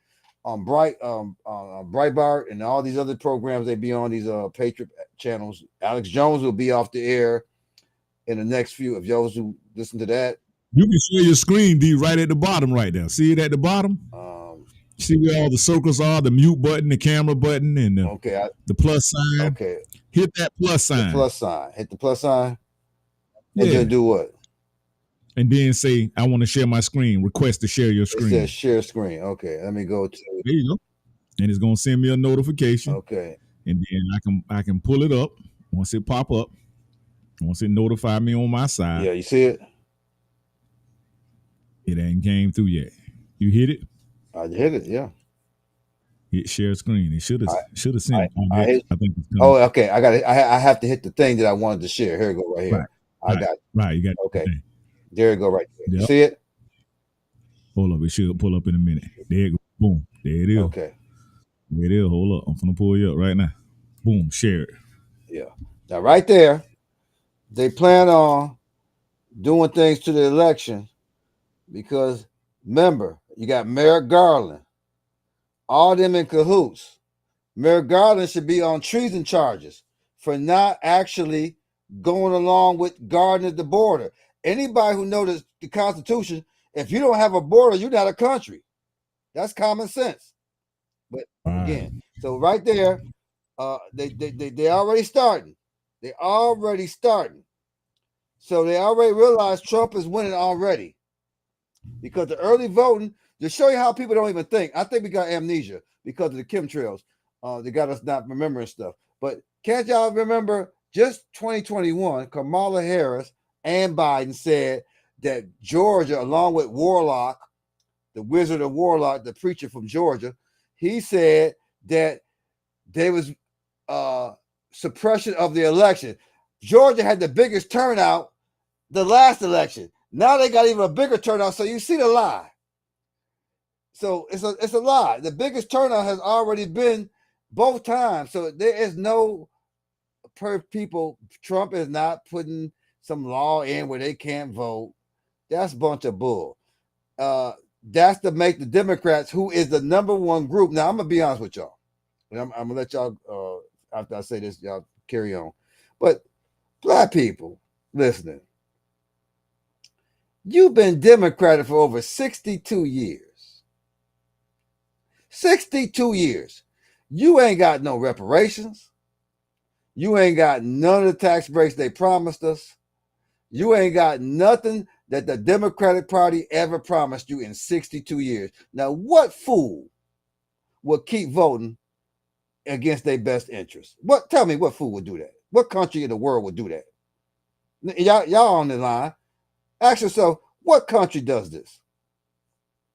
Breitbart and all these other programs. They be on these Patriot channels. Alex Jones will be off the air in the next few of those who listen to that. You can share your screen, D, right at the bottom right there. See it at the bottom? See where all the circles are, the mute button, the camera button, and the plus sign. Okay. Hit that plus sign. The plus sign. Hit the plus sign. And then do what? And then say, I want to share my screen. Request to share your screen. It says share screen. Okay. Let me go to. There you go. And it's going to send me a notification. Okay. And then I can pull it up once it pop up. Once it notify me on my side. Yeah, you see it? It ain't came through yet. You hit it? I hit it, yeah. Hit share screen. It should have sent it. I think it's coming. Oh, okay. I got it. I have to hit the thing that I wanted to share. Here we go, right here. I got it. Right, you got it. Okay. There you go, right there. Yep. You see it? Hold up. It should pull up in a minute. There you go. Boom. There it is. Okay. There it is. Hold up. I'm gonna pull you up right now. Boom. Share it. Yeah. Now, right there, they plan on doing things to the election because, remember, you got Merrick Garland, all them in cahoots. Merrick Garland should be on treason charges for not actually going along with guarding the border. Anybody who knows the Constitution, if you don't have a border, you're not a country. That's common sense. But again, so right there, they already starting. They already starting. So they already realized Trump is winning already. Because the early voting, to show you how people don't even think. I think we got amnesia because of the chemtrails. They got us not remembering stuff. But can't y'all remember just 2021, Kamala Harris and Biden said that Georgia, along with Warlock, the Wizard of Warlock, the preacher from Georgia, he said that there was suppression of the election. Georgia had the biggest turnout the last election. Now they got even a bigger turnout. So you see the lie. So it's a lie. The biggest turnout has already been both times. So there is no people. Trump is not putting some law in where they can't vote. That's a bunch of bull. That's to make the Democrats, who is the number one group. Now, I'm going to be honest with y'all. And I'm going to let y'all, after I say this, y'all carry on. But black people listening, you've been Democratic for over 62 years. 62 years. You ain't got no reparations. You ain't got none of the tax breaks they promised us. You ain't got nothing that the Democratic Party ever promised you in 62 years. Now, what fool will keep voting against their best interests? Tell me what fool would do that? What country in the world would do that? Y'all on the line. Ask yourself, what country does this?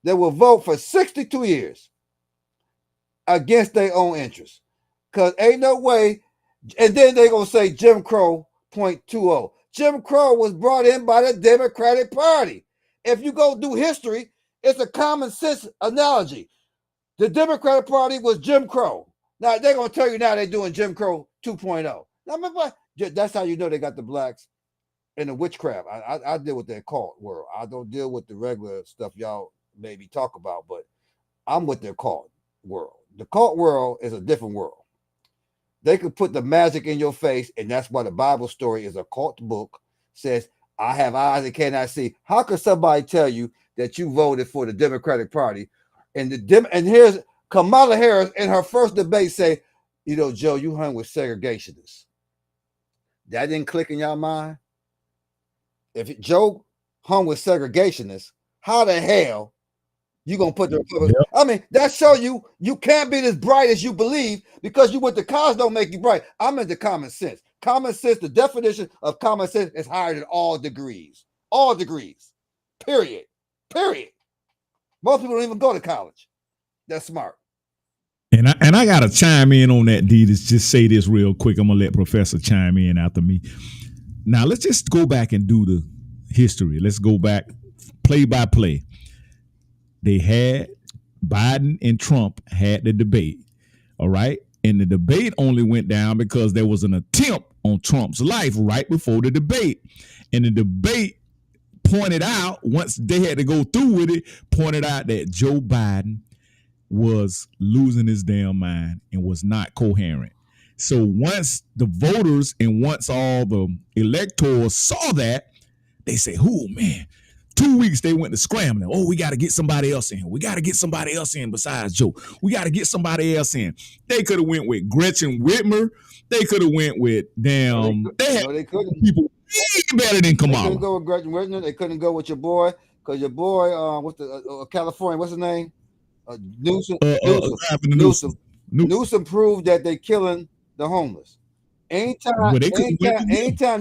They will vote for 62 years against their own interests. Because ain't no way. And then they're going to say Jim Crow 0.20. Jim Crow was brought in by the Democratic Party. If you go do history, it's a common sense analogy. The Democratic Party was Jim Crow. Now, they're going to tell you now they're doing Jim Crow 2.0. Now, that's how you know they got the blacks in the witchcraft. I deal with that cult world. I don't deal with the regular stuff y'all maybe talk about, but I'm with their cult world. The cult world is a different world. They could put the magic in your face, and that's why the Bible story is a cult book. Says, I have eyes that cannot see. How could somebody tell you that you voted for the Democratic Party? And here's Kamala Harris in her first debate say, Joe, you hung with segregationists. That didn't click in y'all mind? If Joe hung with segregationists, how the hell you gonna put the Republicans? Yep. I mean, that show you can't be as bright as you believe because you went to college don't make you bright. I'm into common sense. Common sense, the definition of common sense is higher than all degrees. All degrees. Period. Most people don't even go to college. That's smart. And I gotta chime in on that, D. Just say this real quick. I'm gonna let Professor chime in after me. Now let's just go back and do the history. Let's go back play by play. They had Biden and Trump had the debate. All right. And the debate only went down because there was an attempt on Trump's life right before the debate. And the debate pointed out, once they had to go through with it, pointed out that Joe Biden was losing his damn mind and was not coherent. So once the voters and once all the electors saw that, they say, oh man, 2 weeks they went to scrambling. Oh, we got to get somebody else in. We got to get somebody else in besides Joe. We got to get somebody else in. They could have went with Gretchen Whitmer. They could have went with damn. They couldn't. People way better than Kamala. They couldn't go with Gretchen Whitmer. They couldn't go with your boy because your boy, what's the California? What's his name? Newsom proved that they killing the homeless. Anytime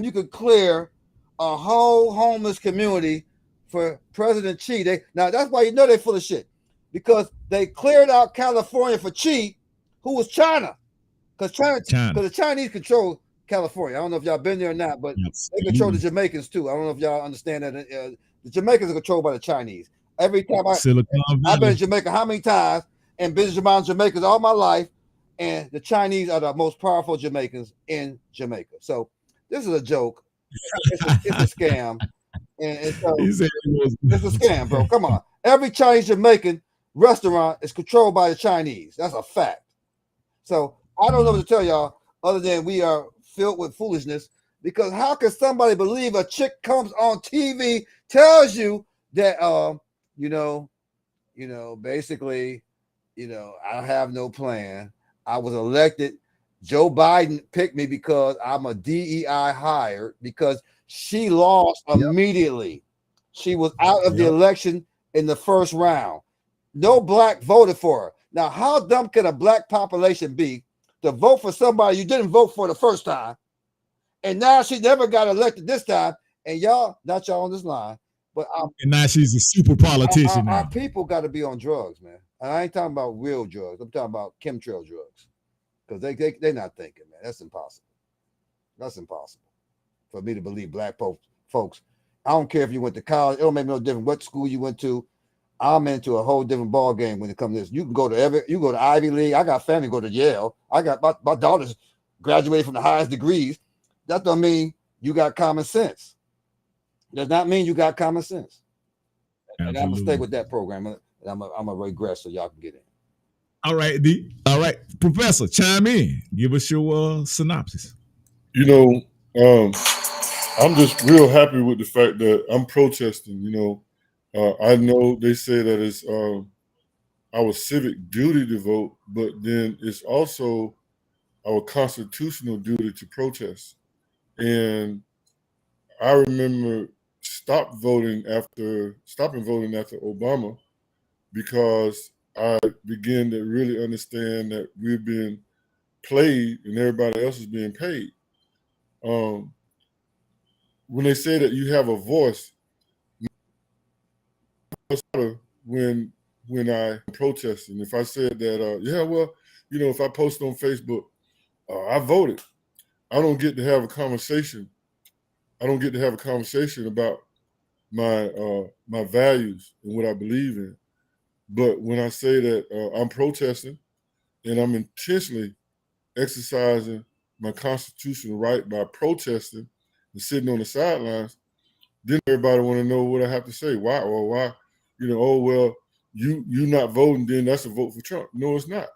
you could clear a whole homeless community for President Xi, now that's why you know they're full of shit, because they cleared out California for Xi, who was China, because the Chinese control California. I don't know if y'all been there or not, but they control the Jamaicans too. I don't know if y'all understand that. The Jamaicans are controlled by the Chinese. Every time I've been to Jamaica, how many times, and been to Jamaicans all my life, and the Chinese are the most powerful Jamaicans in Jamaica. So this is a joke. It's a scam. And so it's a scam, bro. Come on. Every Chinese Jamaican restaurant is controlled by the Chinese. That's a fact. So I don't know what to tell y'all other than we are filled with foolishness, because how can somebody believe a chick comes on TV, tells you that basically, I have no plan. I was elected. Joe Biden picked me because I'm a DEI hire, because she lost immediately. She was out of the election in the first round. No black voted for her. Now, how dumb can a black population be to vote for somebody you didn't vote for the first time? And now she never got elected this time. And y'all, not y'all on this line, but and now she's a super politician. Our people got to be on drugs, man. And I ain't talking about real drugs. I'm talking about chemtrail drugs, because they're not thinking, man. That's impossible. That's impossible for me to believe black folks. I don't care if you went to college. It don't make no difference what school you went to. I'm into a whole different ball game when it comes to this. You can go to Ivy League. I got family go to Yale. I got my daughters graduated from the highest degrees. That don't mean you got common sense. Does not mean you got common sense. Absolutely. And I'm gonna stay with that program. And I'm gonna regress so y'all can get in. All right, D. All right, Professor, chime in. Give us your synopsis. I'm just real happy with the fact that I'm protesting. I know they say that it's our civic duty to vote, but then it's also our constitutional duty to protest. And I remember stopping voting after Obama, because I began to really understand that we're being played and everybody else is being paid. When they say that you have a voice, when I protest, and if I said that, if I post on Facebook, I voted, I don't get to have a conversation. I don't get to have a conversation about my values and what I believe in. But when I say that I'm protesting and I'm intentionally exercising my constitutional right by protesting and sitting on the sidelines, then everybody want to know what I have to say. Why? You not voting, then that's a vote for Trump. No, it's not.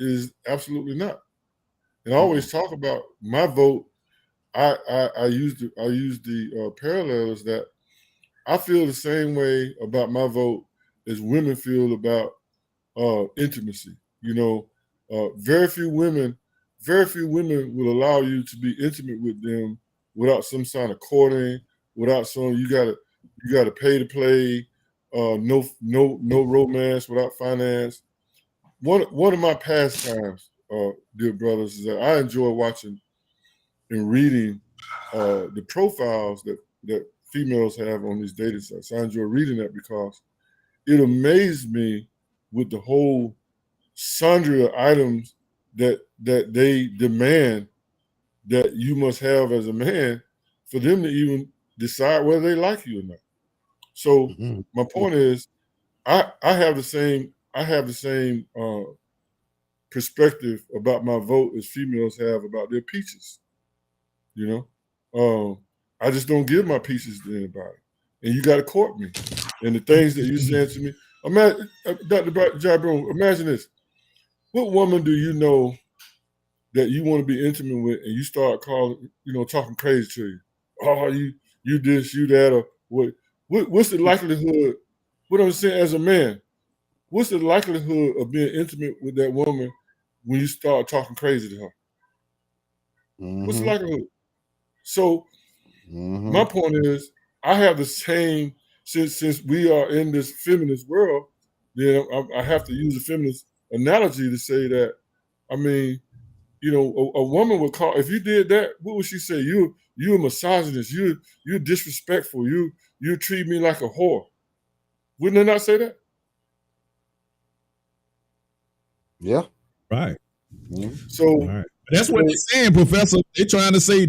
It is absolutely not. And I always talk about my vote. I use the parallels that I feel the same way about my vote as women feel about intimacy. Very few women will allow you to be intimate with them without some sign of courting, without some you gotta pay to play, no romance, without finance. One of my pastimes, dear brothers, is that I enjoy watching and reading the profiles that females have on these dating sites. I enjoy reading that because it amazed me with the whole sundry of items that they demand that you must have as a man for them to even decide whether they like you or not. So my point is, I have the same perspective about my vote as females have about their peaches. You know, I just don't give my peaches to anybody, and you got to court me. And the things that you saying to me, imagine, Dr. Jabron, imagine this: what woman do you know that you want to be intimate with, and you start calling, talking crazy to you? Oh, you this, you that, or what? What's the likelihood? What I'm saying as a man, what's the likelihood of being intimate with that woman when you start talking crazy to her? What's the likelihood? So my point is, I have the same, since we are in this feminist world, then I have to use a feminist analogy to say that, I mean, a woman would call, if you did that, what would she say? You're a misogynist, you're disrespectful, you treat me like a whore. Wouldn't they not say that? Yeah. Right. So that's what they're saying, Professor. They're trying to say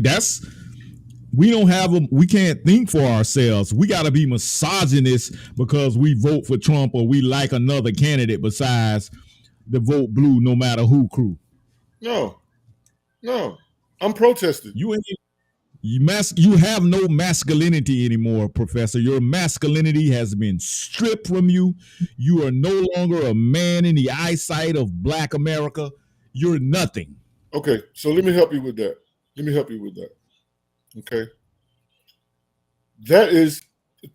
we can't think for ourselves. We got to be misogynist because we vote for Trump or we like another candidate besides the vote blue no matter who crew. No, I'm protesting. You have no masculinity anymore, Professor. Your masculinity has been stripped from you. You are no longer a man in the eyesight of Black America. You're nothing. Okay, so let me help you with that. Okay. That is,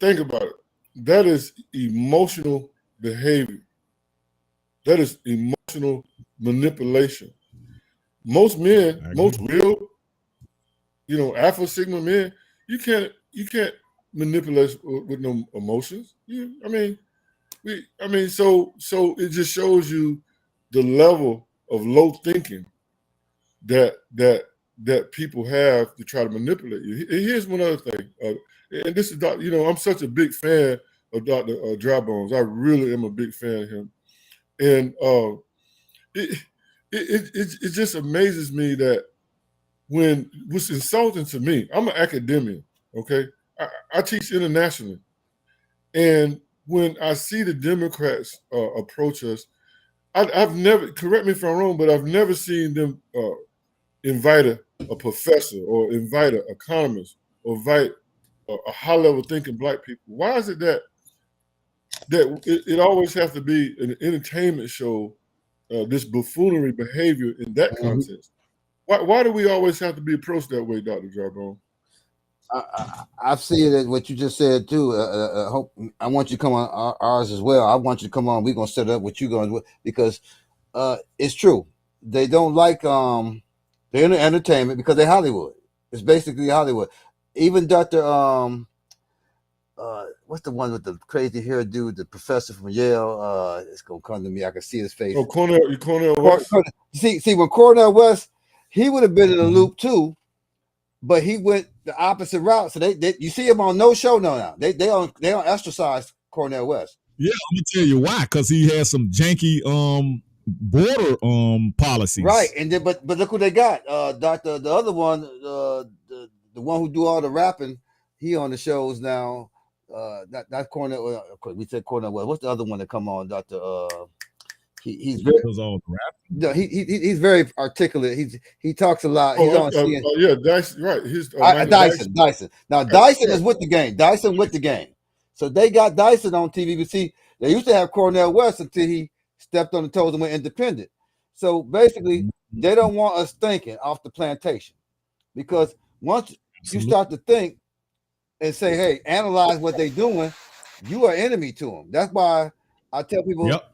think about it. That is emotional behavior. That is emotional manipulation. Most men, most real, Alpha Sigma men, you can't manipulate with no emotions. So it just shows you the level of low thinking that people have to try to manipulate you. Here's one other thing, and this is I'm such a big fan of Dr. Drybones. I really am a big fan of him, and it just amazes me that when what's insulting to me, I'm an academic, okay? I teach internationally, and when I see the Democrats approach us, I've never, correct me if I'm wrong, but I've never seen them invite a professor or invite an economist or invite a high-level thinking Black people. Why is it that it always has to be an entertainment show, this buffoonery behavior in that context? Why do we always have to be approached that way, Dr. Jarbone? I see it as what you just said too. Hope I want you to come on ours as well. I want you to come on. We're gonna set up what you're gonna do because it's true. They don't like they're in the entertainment because they're Hollywood. It's basically Hollywood. Even Dr. What's the one with the crazy hair dude, the professor from Yale? It's gonna come to me. I can see his face. Oh, Cornell West. See, when Cornell West, he would have been in the loop too, but he went the opposite route. So they you see him on no show now. They don't ostracize Cornell West. Yeah, I'm gonna tell you why. Because he has some janky border policies. Right, and then but look who they got. The other one, the one who do all the rapping, he on the shows now. Not Cornell. We said Cornell West. What's the other one that come on? He's very. No, he's very articulate. He talks a lot. He's on CNN. Yeah, Dyson. Right, Dyson. Now Dyson is with the game. Dyson with the game. So they got Dyson on TV. But see, they used to have Cornell West until he stepped on the toes and went independent. So basically, they don't want us thinking off the plantation, because once you start to think and say, "Hey, analyze what they're doing," you are enemy to them. That's why I tell people. Yep.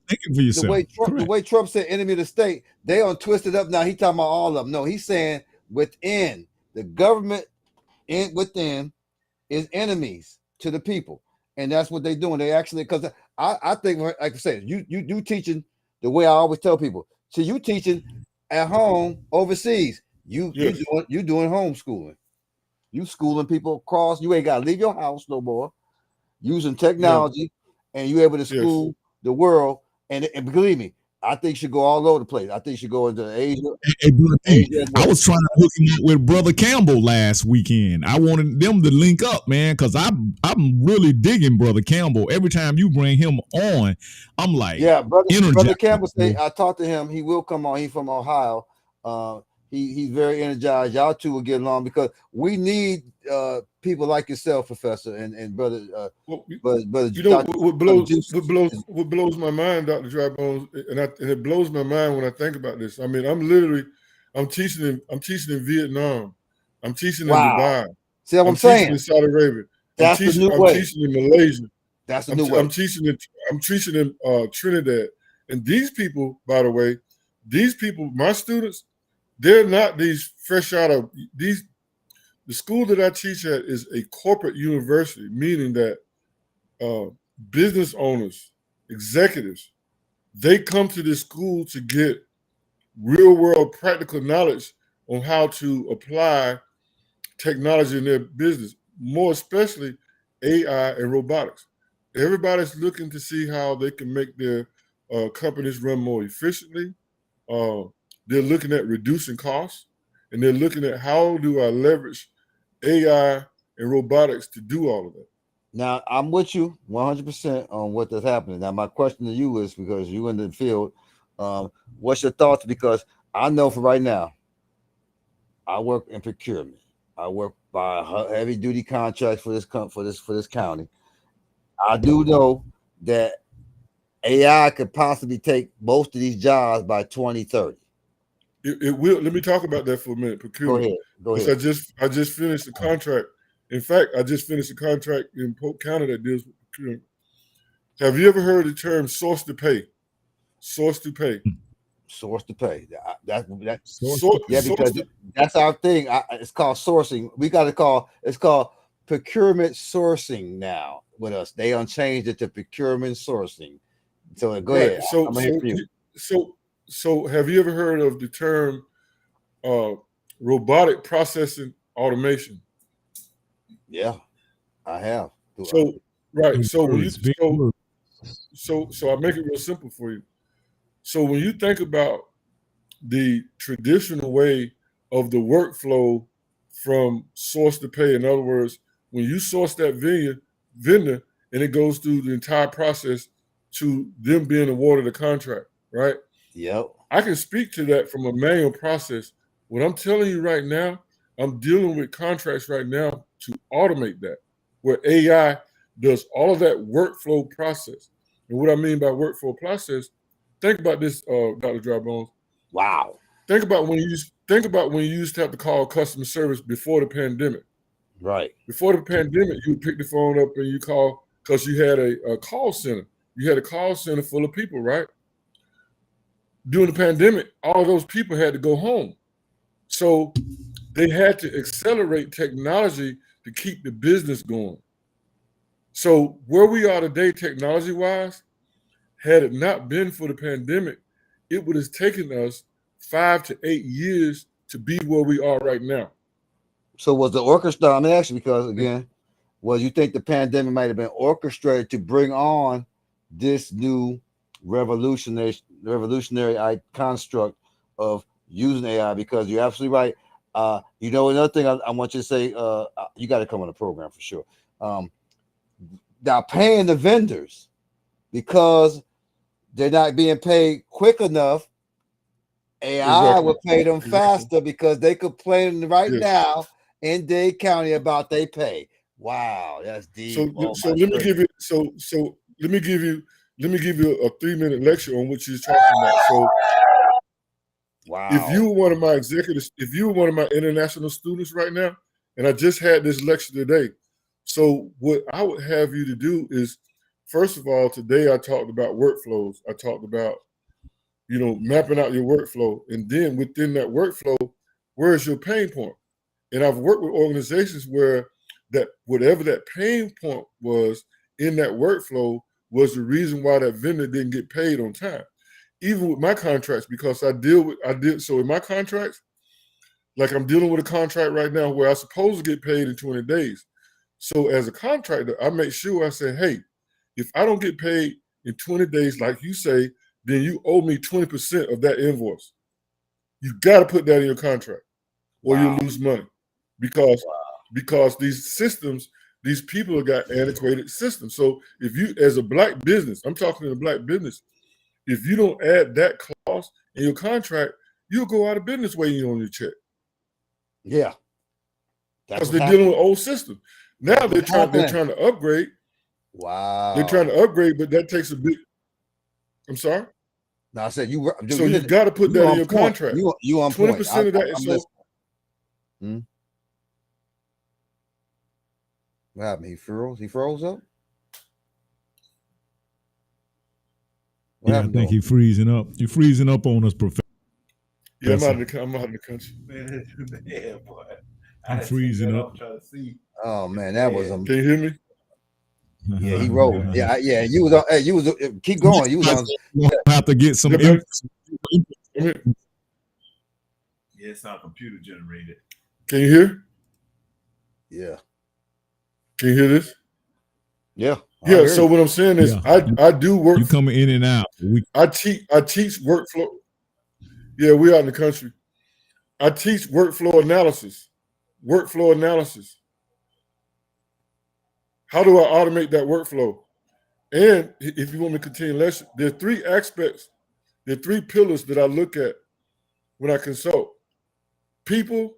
Thinking for yourself. The way Trump said enemy of the state, they don't twist it up. Now he talking about all of them. No, he's saying within the government, within is enemies to the people, and that's what they're doing. They actually, because I think, like I said, you teaching the way I always tell people. So you teaching at home overseas. You doing homeschooling. You schooling people across. You ain't got to leave your house no more. Using technology, and you able to school the world, and believe me, I think should go all over the place. I think you should go into Asia. Hey, Brother T, Asia I was trying to hook him up with Brother Campbell last weekend. I wanted them to link up, man, because I'm really digging Brother Campbell. Every time you bring him on, I'm like, yeah, Brother energized. Campbell say I talked to him. He will come on. He's from Ohio. He's very energized. Y'all two will get along because we need people like yourself, Professor, and brother. But you know what blows my mind, Dr. Drybones, and it blows my mind when I think about this. I mean, I'm teaching in Vietnam. I'm teaching in Dubai. See what I'm saying? In Saudi Arabia. I'm teaching in Malaysia. That's the new way. I'm teaching in Trinidad. And these people, by the way, my students, they're not these fresh out of these. The school that I teach at is a corporate university, meaning that business owners, executives, they come to this school to get real world practical knowledge on how to apply technology in their business, more especially AI and robotics. Everybody's looking to see how they can make their companies run more efficiently. They're looking at reducing costs, and they're looking at how do I leverage AI and robotics to do all of that. Now, I'm with you 100% on what is happening. Now, my question to you is, because you're in the field, what's your thoughts? Because I know for right now, I work in procurement. I work by heavy duty contracts for this county. I do know that AI could possibly take most of these jobs by 2030. It will. Let me talk about that for a minute. Procurement. Go ahead. I just finished the contract. In fact, I just finished a contract in Polk County that deals with procurement. Have you ever heard the term source to pay? Source to pay. Source to pay. Because that's our thing. It's called sourcing. It's called procurement sourcing now with us. They unchanged it to procurement sourcing. So go ahead. So have you ever heard of the term robotic processing automation? Yeah, I have. So right. So when you so I make it real simple for you. So when you think about the traditional way of the workflow from source to pay, in other words, when you source that vendor and it goes through the entire process to them being awarded a contract, right? Yep. I can speak to that from a manual process. What I'm telling you right now, I'm dealing with contracts right now to automate that, where AI does all of that workflow process. And what I mean by workflow process, think about this, Dr. Drybones. Wow. Think about when you used to have to call customer service before the pandemic. Right. Before the pandemic, you would pick the phone up and you call because you had a call center. You had a call center full of people, right? During the pandemic, all of those people had to go home. So they had to accelerate technology to keep the business going. So where we are today, technology-wise, had it not been for the pandemic, it would have taken us 5 to 8 years to be where we are right now. So was the orchestra, I'm asking because, again, you think the pandemic might have been orchestrated to bring on this new revolutionary construct of using AI? Because you're absolutely right. Another thing I want you to say, you got to come on the program for sure. Now paying the vendors because they're not being paid quick enough. AI will pay them faster because they complain right now in Dade County about they pay. Wow, that's deep. So let me give you a 3-minute lecture on what you're talking about. So wow. If you were one of my executives, if you were one of my international students right now, and I just had this lecture today. So what I would have you to do is, first of all, today I talked about workflows. I talked about, mapping out your workflow. And then within that workflow, where is your pain point? And I've worked with organizations where that whatever that pain point was in that workflow was the reason why that vendor didn't get paid on time. Even with my contracts, because so in my contracts, like I'm dealing with a contract right now where I'm supposed to get paid in 20 days. So as a contractor, I make sure I say, hey, if I don't get paid in 20 days, like you say, then you owe me 20% of that invoice. You got to put that in your contract, or you lose money, because these systems, these people have got antiquated systems. So if you, as a black business, I'm talking to a black business, if you don't add that clause in your contract, you'll go out of business waiting on your check. Yeah, because they're dealing with old systems. Now they're trying to upgrade. Wow. They're trying to upgrade, but that takes a big. I'm sorry. No, I said you. So you got to put that in your contract. You on 20% of that is so. What happened? He froze. He froze up. What happened? I think he's freezing up. You're freezing up on us, Professor. Yeah, I'm out of the country. Yeah, boy. I'm freezing up. Oh man, that was Can you hear me? Yeah, he rolled. Yeah. You was on. Hey, you was. Keep going. You was on. You have to get some. Yeah, it's not computer generated. Can you hear? Yeah. Can you hear this? Yeah. Yeah. So what I'm saying is, I do work. You coming in and out. I teach workflow. Yeah, we out in the country. I teach workflow analysis. Workflow analysis. How do I automate that workflow? And if you want me to continue lecture, there are 3 aspects, there are 3 pillars that I look at when I consult: people,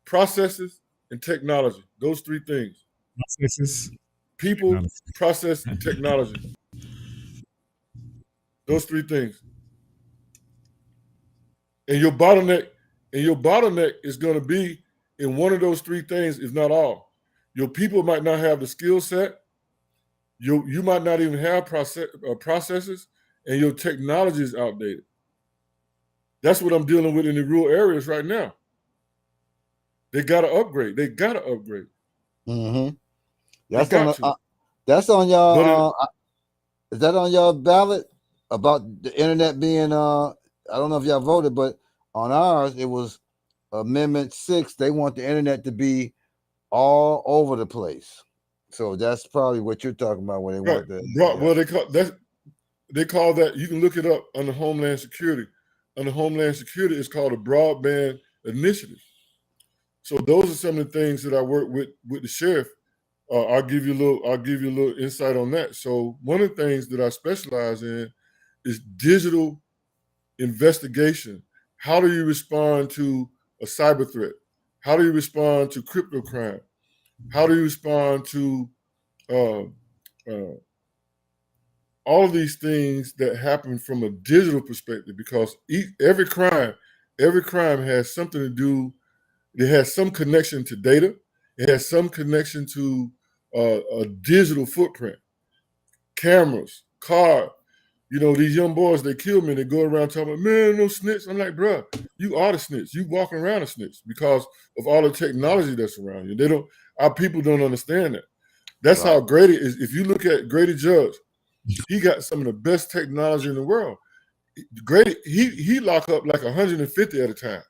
processes, and technology. Those 3 things. Processes. People, process, and technology. Those 3 things. And your bottleneck is going to be in one of those 3 things, if not all. Your people might not have the skill set. You might not even have processes, and your technology is outdated. That's what I'm dealing with in the rural areas right now. They got to upgrade. Mm-hmm. That's on y'all. Is that on y'all ballot about the internet being? I don't know if y'all voted, but on ours it was Amendment 6. They want the internet to be all over the place. So that's probably what you're talking about when they want that. Well, they call that. You can look it up under Homeland Security. Under Homeland Security, it's called a broadband initiative. So those are some of the things that I work with the sheriff. I'll give you a little insight on that. So one of the things that I specialize in is digital investigation. How do you respond to a cyber threat? How do you respond to crypto crime? How do you respond to all of these things that happen from a digital perspective? Because every crime has something to do. It has some connection to data. It has some connection to a digital footprint, cameras, car. You know, these young boys, they kill me. They go around talking, man, no snitch. I'm like, bruh, you are the snitch. You walking around a snitch because of all the technology that's around you. Our people don't understand that. That's how Grady is. If you look at Grady Judge, he got some of the best technology in the world. Grady, he lock up like 150 at a time.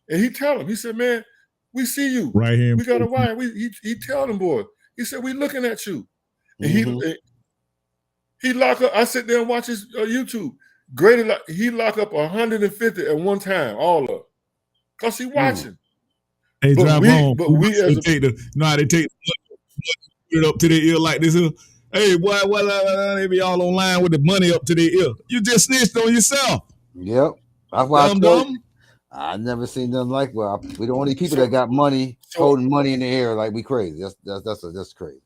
And he tell them, he said, man, we see you. Right here. We got a wire. He tell them, boy. He said, we looking at you. And he lock up. I sit there and watch his YouTube. Grady, he lock up 150 at one time, all up, cause he watching. Hey, but drive we, on. but we as they take it up to their ear like this. Hey, boy, they be all online with the money up to their ear. You just snitched on yourself. Yep, that's why I never seen nothing like. Well, we the only people that got money holding money in the air like we crazy. That's crazy.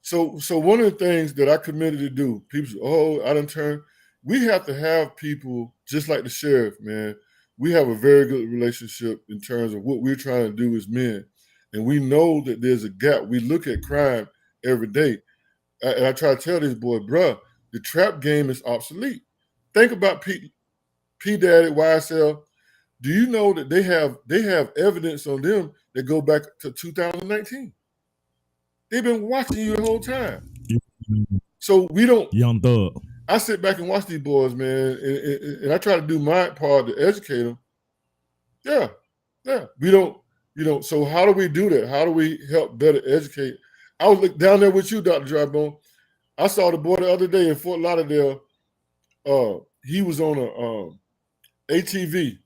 So one of the things that I committed to do, people say, I done turned. We have to have people just like the sheriff, man. We have a very good relationship in terms of what we're trying to do as men. And we know that there's a gap. We look at crime every day. And I try to tell this boy, bruh, the trap game is obsolete. Think about P Daddy, YSL. Do you know that they have evidence on them that go back to 2019? They've been watching you the whole time. So we don't. Young Thug. I sit back and watch these boys, man, and I try to do my part to educate them. Yeah. We don't, so how do we do that? How do we help better educate? I was down there with you, Dr. Drybone. I saw the boy the other day in Fort Lauderdale. he was on a ATV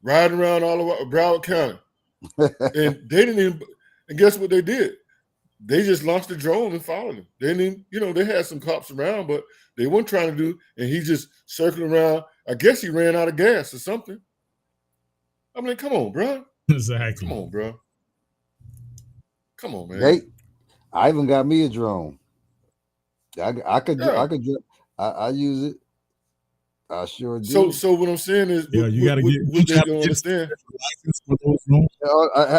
riding around all over Broward County, and they didn't even. And guess what they did? They just launched a drone and followed him. They didn't even, they had some cops around, but they weren't trying to do. And he just circling around. I guess he ran out of gas or something. I mean, come on, bro. Exactly. Come on, bro. Come on, man. I even got me a drone. I use it. I sure do. So what I'm saying is, you got to get. What they don't understand.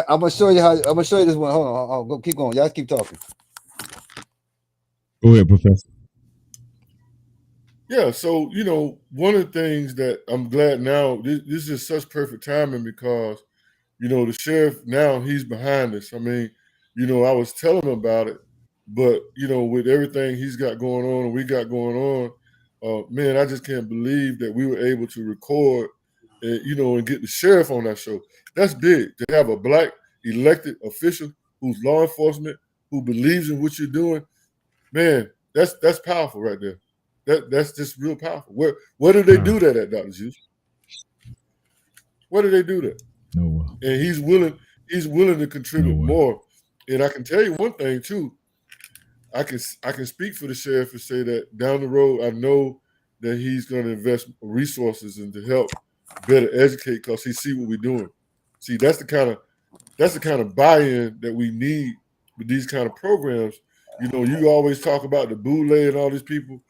I'm gonna show you how. I'm gonna show you this one. Hold on. Go keep going. Y'all keep talking. Go ahead, Professor. Yeah. So one of the things that I'm glad now. This is such perfect timing because the sheriff now he's behind us. I mean, I was telling him about it, but with everything he's got going on and we got going on, man, I just can't believe that we were able to record and get the sheriff on that show. That's big to have a black elected official who's law enforcement, who believes in what you're doing. Man, that's powerful right there. That's just real powerful. Where do they do that at, Dr. Juice? Where do they do that? Nowhere. And he's willing to contribute more. And I can tell you one thing too. I can speak for the sheriff and say that down the road, I know that he's going to invest resources and to help better educate because he see what we're doing. See, that's the kind of buy-in that we need with these kind of programs. You always talk about the boule and all these people,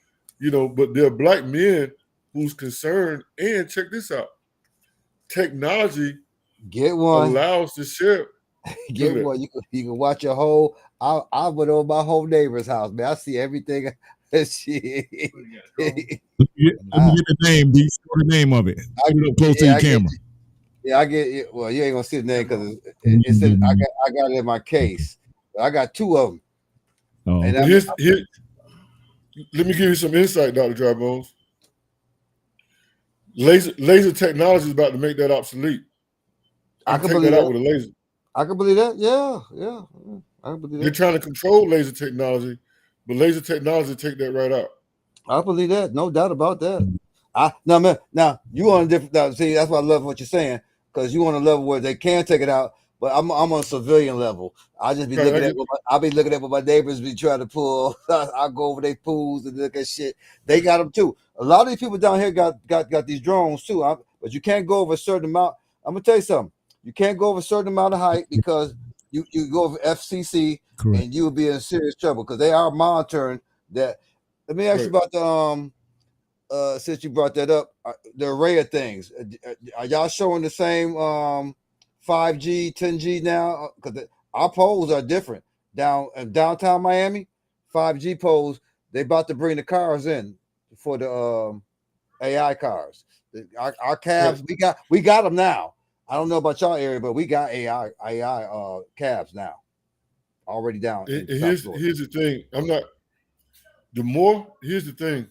but there are black men who's concerned. And check this out. Technology allows the sheriff. Get one. You can watch your whole. I went over my whole neighbor's house, man. I see everything. Shit. Let me get the name. Show the name of it. Put it up close to your camera. I get it. Well, you ain't gonna see the name because it says I got it in my case. I got two of them. Oh. And let me give you some insight, Dr. Dry Bones. Laser technology is about to make that obsolete. I can believe that with a laser. I can believe that. Yeah. I can believe that. They're trying to control laser technology, but laser technology take that right out. I believe that. No doubt about that. Now you on a different. See, that's why I love what you're saying because you on a level where they can take it out, but I'm on a civilian level. I just be looking at. I'll be looking at what my neighbors be trying to pull. I go over their pools and look at shit. They got them too. A lot of these people down here got these drones too. But you can't go over a certain amount. I'm gonna tell you something. You can't go over a certain amount of height because you go over FCC. Correct. And you will be in serious trouble because they are monitoring that. Let me ask you about the since you brought that up, the array of things. Are y'all showing the same 5G, 10G now? Because our poles are different. Downtown Miami, 5G poles. They about to bring the cars in for the AI cars. Our cabs, we got them now. I don't know about y'all area, but we got AI cabs now. Already down. Here's the thing. Here's the thing.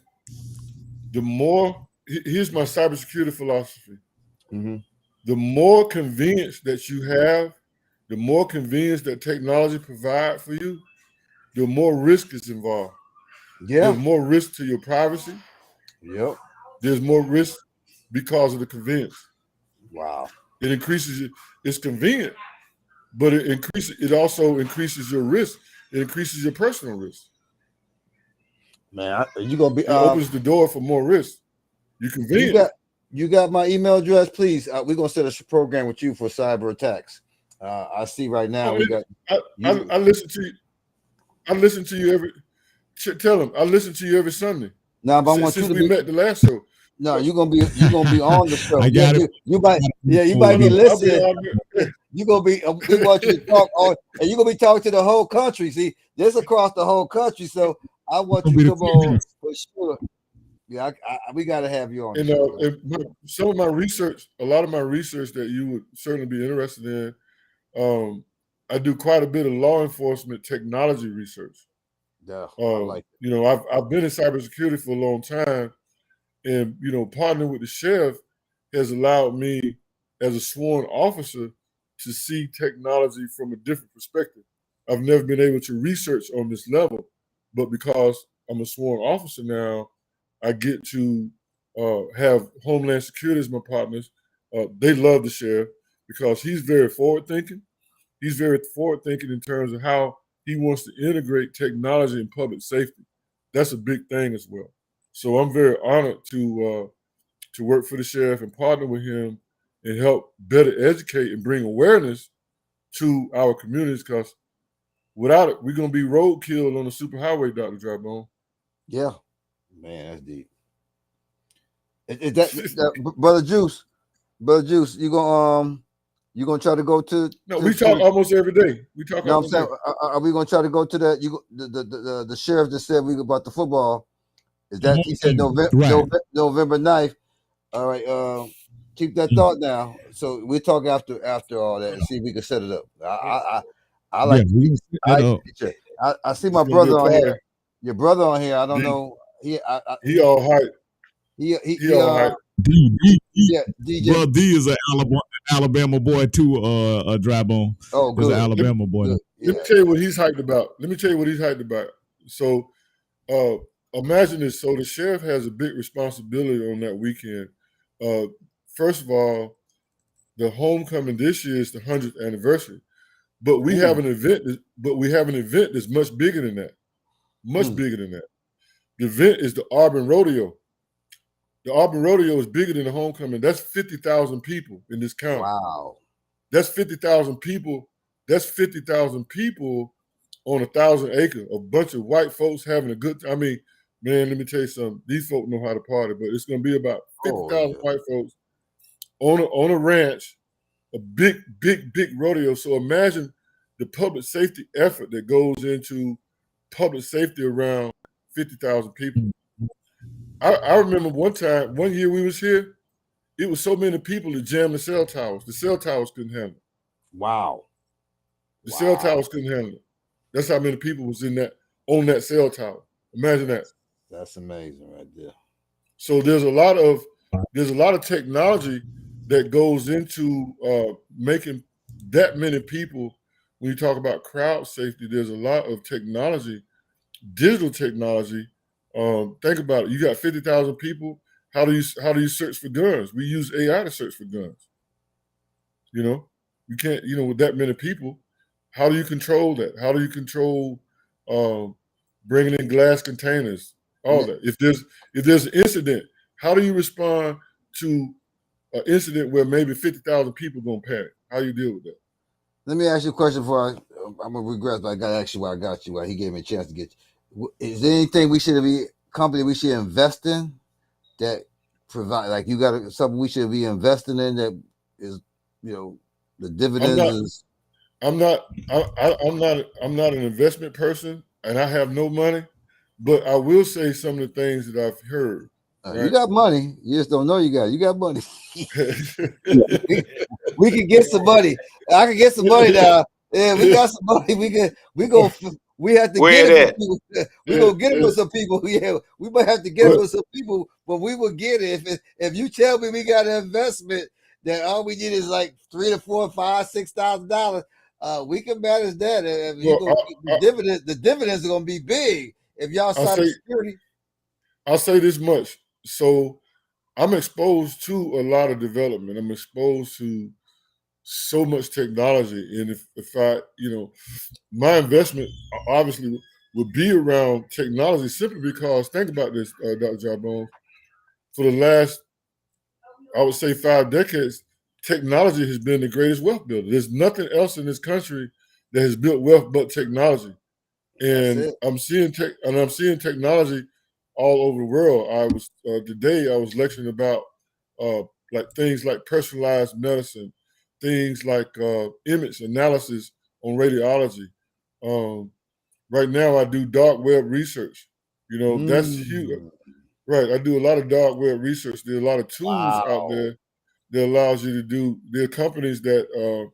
Here's my cybersecurity philosophy. Mm-hmm. The more convenience that you have, the more convenience that technology provides for you, the more risk is involved. Yeah. There's more risk to your privacy. Yep. There's more risk because of the convenience. Wow. It increases it's convenient, but it also increases your risk. It increases your personal risk. Man, you're gonna be it opens the door for more risk. You convenient. You got my email address, please. We're gonna set a program with you for cyber attacks. I see right now I listen to you. I listen to you every. Tell them I listen to you every Sunday. Now, but I want since you to met the last show. No, you're gonna be on the show. I got it. You might be listening. You gonna be. We want you to talk on, and you're gonna be talking to the whole country. See, this across the whole country. So I want you to come on for sure. Yeah, we got to have you on. And some of my research, a lot of my research that you would certainly be interested in. I do quite a bit of law enforcement technology research. Yeah, I've been in cybersecurity for a long time, and partnering with the sheriff has allowed me, as a sworn officer, to see technology from a different perspective. I've never been able to research on this level, but because I'm a sworn officer now, I get to have Homeland Security as my partners. They love the sheriff because he's very forward-thinking. He's very forward-thinking in terms of how he wants to integrate technology in public safety. That's a big thing as well. So I'm very honored to work for the sheriff and partner with him and help better educate and bring awareness to our communities, because without it, we're going to be roadkill on the superhighway, Dr. Drybone. Yeah. Man, that's deep. Is that Brother Juice, you gonna try to go to? No, we talk almost every day. We talk. No, I'm saying, are we gonna try to go to that? The sheriff just said about the football. Is that he said November 9th? All right. Keep that thought now. So we'll talk after all that and see if we can set it up. I like. I see my brother on here. Your brother on here. I don't know. He all hype. He all hype. Yeah, DJ. Well, D is an Alabama boy too. Drybone. Oh, good. Is an Alabama boy. Let me tell you what he's hyped about. So, imagine this. So the sheriff has a big responsibility on that weekend. First of all, the homecoming this year is the 100th anniversary, but we have an event. That's much bigger than that. Much bigger than that. The event is the Auburn Rodeo. The Auburn Rodeo is bigger than the homecoming. That's 50,000 people in this county. Wow. That's 50,000 people. That's 50,000 people on 1,000 acres. A bunch of white folks having a good time. I mean, man, let me tell you something. These folks know how to party, but it's going to be about 50,000 white folks on a ranch, a big rodeo. So imagine the public safety effort that goes into public safety around 50,000 people. I remember one year we was here, it was so many people that jammed the cell towers. The cell towers couldn't handle it. Wow. The cell towers couldn't handle it. That's how many people was on that cell tower. Imagine that. That's amazing right there. So there's a lot of technology that goes into making that many people. When you talk about crowd safety, there's a lot of technology, digital technology. Think about it. You got 50,000 people. How do you search for guns? We use AI to search for guns. You can't. With that many people, how do you control that? How do you control bringing in glass containers? All that. If there's an incident, how do you respond to an incident where maybe 50,000 people gonna panic? How do you deal with that? Let me ask you a question before I'm gonna regress, but I gotta ask you why I got you. Why he gave me a chance to get you. Is there anything we should invest in that provide, like, you got something we should be investing in that is, the dividends? I'm not an investment person, and I have no money, but I will say some of the things that I've heard. Right? You got money, you just don't know you got money. We can get some money. I can get some money now. Yeah, we got some money. We have to get it. We're gonna get it with some people. Yeah, we might have to get it with some people, but we will get it. If you tell me we got an investment that all we need is like $3,000 to $4,000, $5,000, $6,000, we can manage that. The dividends are gonna be big if y'all cybersecurity. I'll say this much. So I'm exposed to a lot of development. I'm exposed to so much technology. And if I, my investment obviously would be around technology, simply because, think about this, Dr. Jarbone, for the last, I would say, 5 decades, technology has been the greatest wealth builder. There's nothing else in this country that has built wealth but technology. And I'm seeing technology all over the world. Today I was lecturing about like things like personalized medicine, things like image analysis on radiology. Right now I do dark web research. That's huge. Right, I do a lot of dark web research. There are a lot of tools out there that allows you to do. There are companies that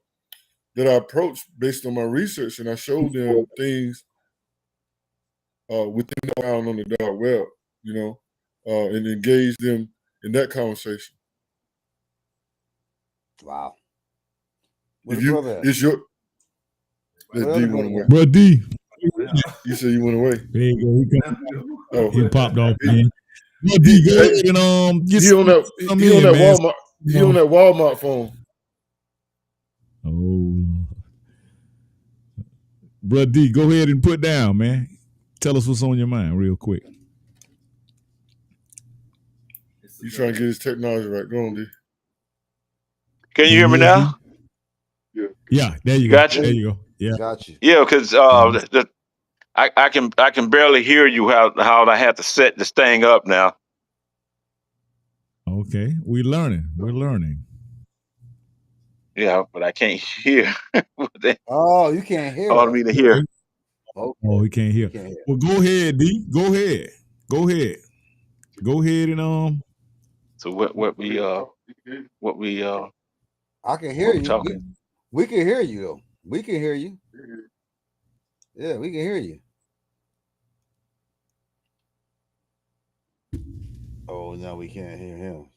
I approach based on my research, and I show them things within the found on the dark web, and engage them in that conversation. Wow. If it's your D went away. Bro, D. You said you went away. There you go. He popped off, man. Well, D, go ahead and get he on that Walmart. He on that Walmart phone. Oh, bro, D, go ahead and put down, man. Tell us what's on your mind, real quick. He's trying to get his technology right. Go on, D. Can you hear me now? Yeah, there you go. Got you. There you go. Yeah, got you. Yeah, because I can barely hear you how I have to set this thing up now. Okay, we're learning. We're learning. Yeah, but I can't hear. Oh, you can't hear. I want me to hear. Okay. Oh, he can't hear. Well, go ahead, D. Go ahead. Go ahead. Go ahead and So what we I can hear what we you. talking? We can hear you though. We can hear you. Yeah, we can hear you. Oh, no, we can't hear him.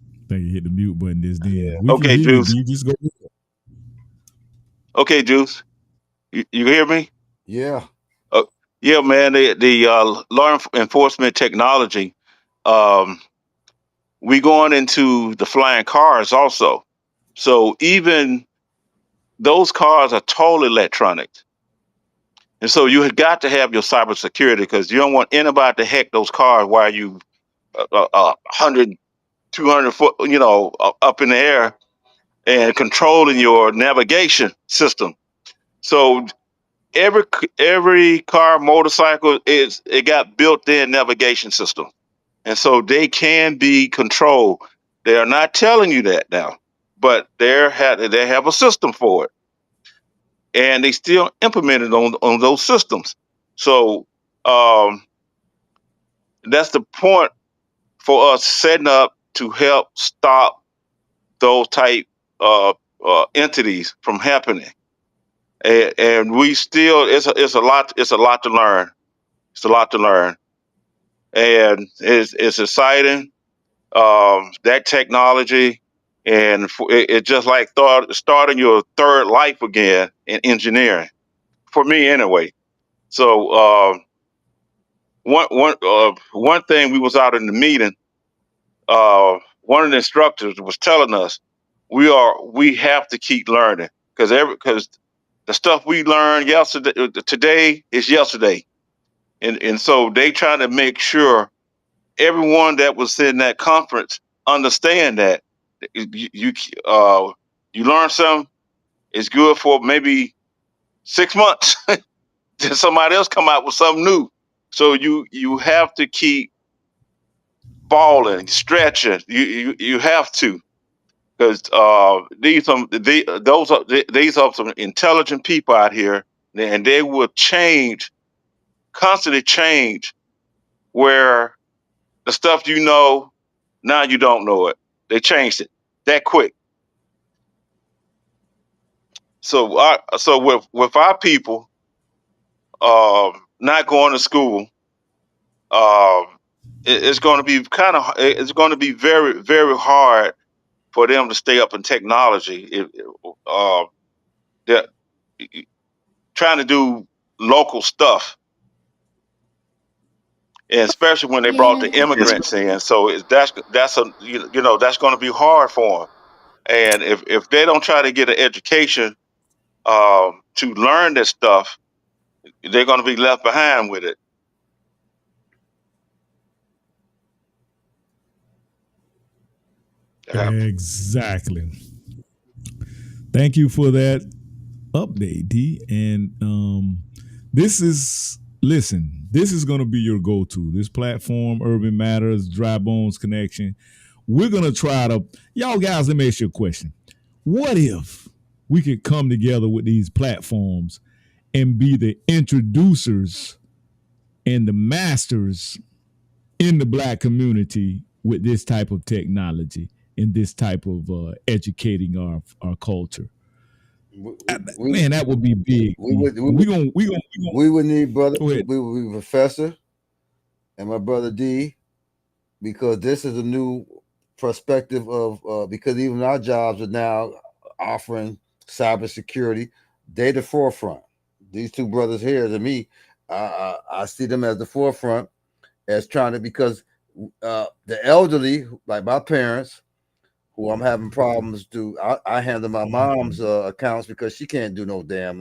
I think you hit the mute button this then. Yeah. We Okay, can hear Juice. you, D. Just go ahead. Okay, Juice. You hear me? Yeah. Yeah, man. The law enforcement technology. We going into the flying cars also. So even those cars are totally electronic. And so you have got to have your cybersecurity because you don't want anybody to hack those cars while you 100, 200 foot, up in the air and controlling your navigation system. So every car, motorcycle it got built-in navigation system. And so they can be controlled. They are not telling you that now, but they have a system for it. And they still implement it on those systems. So that's the point for us setting up to help stop those type entities from happening. And we still it's a lot to learn. It's a lot to learn, and it's exciting. That technology, and it's just like starting your third life again in engineering for me anyway. So one thing, we was out in the meeting. One of the instructors was telling us we have to keep learning because the stuff we learned today is yesterday, and so they trying to make sure everyone that was in that conference understand that you learn something, it's good for maybe 6 months. Then somebody else come out with something new. So you have to keep falling, stretching. You have to, because these are some intelligent people out here, and they will constantly change. Where the stuff now you don't know it. They changed it that quick. So with our people not going to school, it's going to be it's going to be very, very hard for them to stay up in technology. They're trying to do local stuff, and especially when they brought the immigrants in. So that's that's going to be hard for them. And if they don't try to get an education to learn this stuff, they're going to be left behind with it. Exactly. Thank you for that update, D. And this is going to be your go-to. This platform, Urban Matters, Dry Bones Connection. We're going to try to, y'all guys, let me ask you a question. What if we could come together with these platforms and be the introducers and the masters in the Black community with this type of technology and this type of educating our culture? Man, that would be big. We would need brother. We would be Professor and my brother D, because this is a new perspective of because even our jobs are now offering cybersecurity. They're the forefront. These two brothers here, to me, I see them as the forefront, as trying to, because The elderly, like my parents, who I'm having problems to, I handle my mom's accounts because she can't do no damn.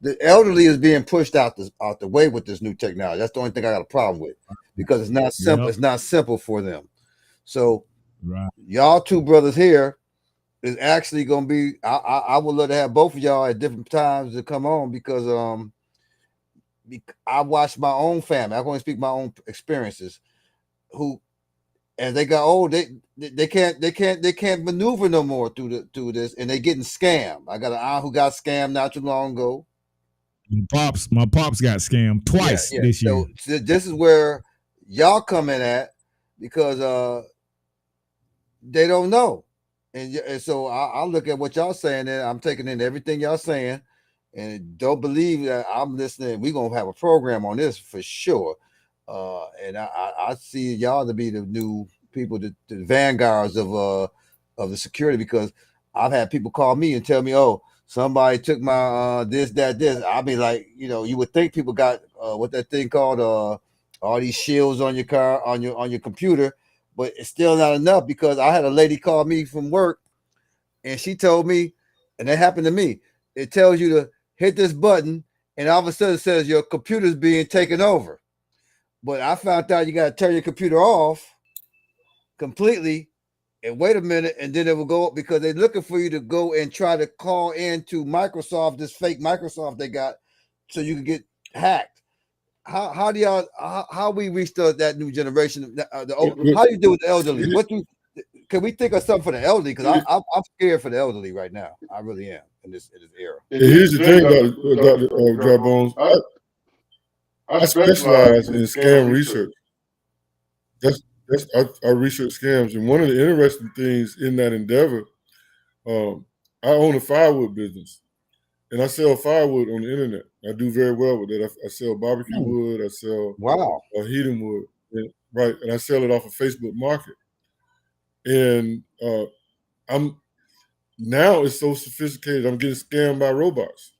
The elderly is being pushed out the way with this new technology. That's the only thing I got a problem with because it's not simple. Yep. It's not simple for them. So Right. y'all two brothers here is actually going to be. I would love to have both of y'all at different times to come on because I watched my own family. I'm going to speak my own experiences. Who, as they got old, they can't maneuver no more through this, and they getting scammed. I got an aunt who got scammed not too long ago. My pops got scammed twice this year. So this is where y'all come in at because they don't know, and so I look at what y'all saying, and I'm taking in everything y'all saying, and don't believe that I'm listening. We're gonna have a program on this for sure, and I see y'all to be the new people, the vanguards of the security, because I've had people call me and tell me, oh, somebody took my this, that, this. I'll be like, you would think people got what that thing called all these shields on your car, on your computer, but it's still not enough because I had a lady call me from work and she told me, and that happened to me, it tells you to hit this button and all of a sudden it says your computer's being taken over. But I found out you got to turn your computer off completely and wait a minute, and then it will go up because they're looking for you to go and try to call into Microsoft, this fake Microsoft they got, so you can get hacked. How do y'all how we reach that new generation? How do you deal with the elderly? Can we think of something for the elderly? Because I'm scared for the elderly right now. I really am in this era. And here's the thing, Dr. Dry Bones. I specialize in scam research. That's I research scams, and one of the interesting things in that endeavor, I own a firewood business, and I sell firewood on the internet. I do very well with that. I sell barbecue wood. I sell heating wood, right? And I sell it off of Facebook Market. And now it's so sophisticated. I'm getting scammed by robots.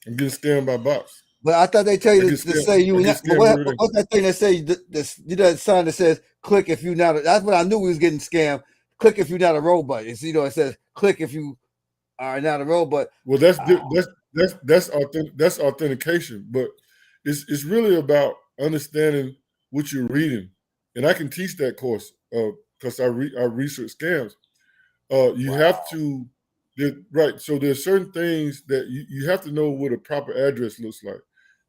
I'm getting scammed by bots. But I thought they tell you to say you. What's that thing that say that sign that says "click if you not"? That's what I knew we was getting scammed. Click if you're not a robot. It's, it says click if you are not a robot. Well, that's authentication, but it's really about understanding what you're reading, and I can teach that course because I research scams. You have to. Right. So there's certain things that you have to know what a proper address looks like.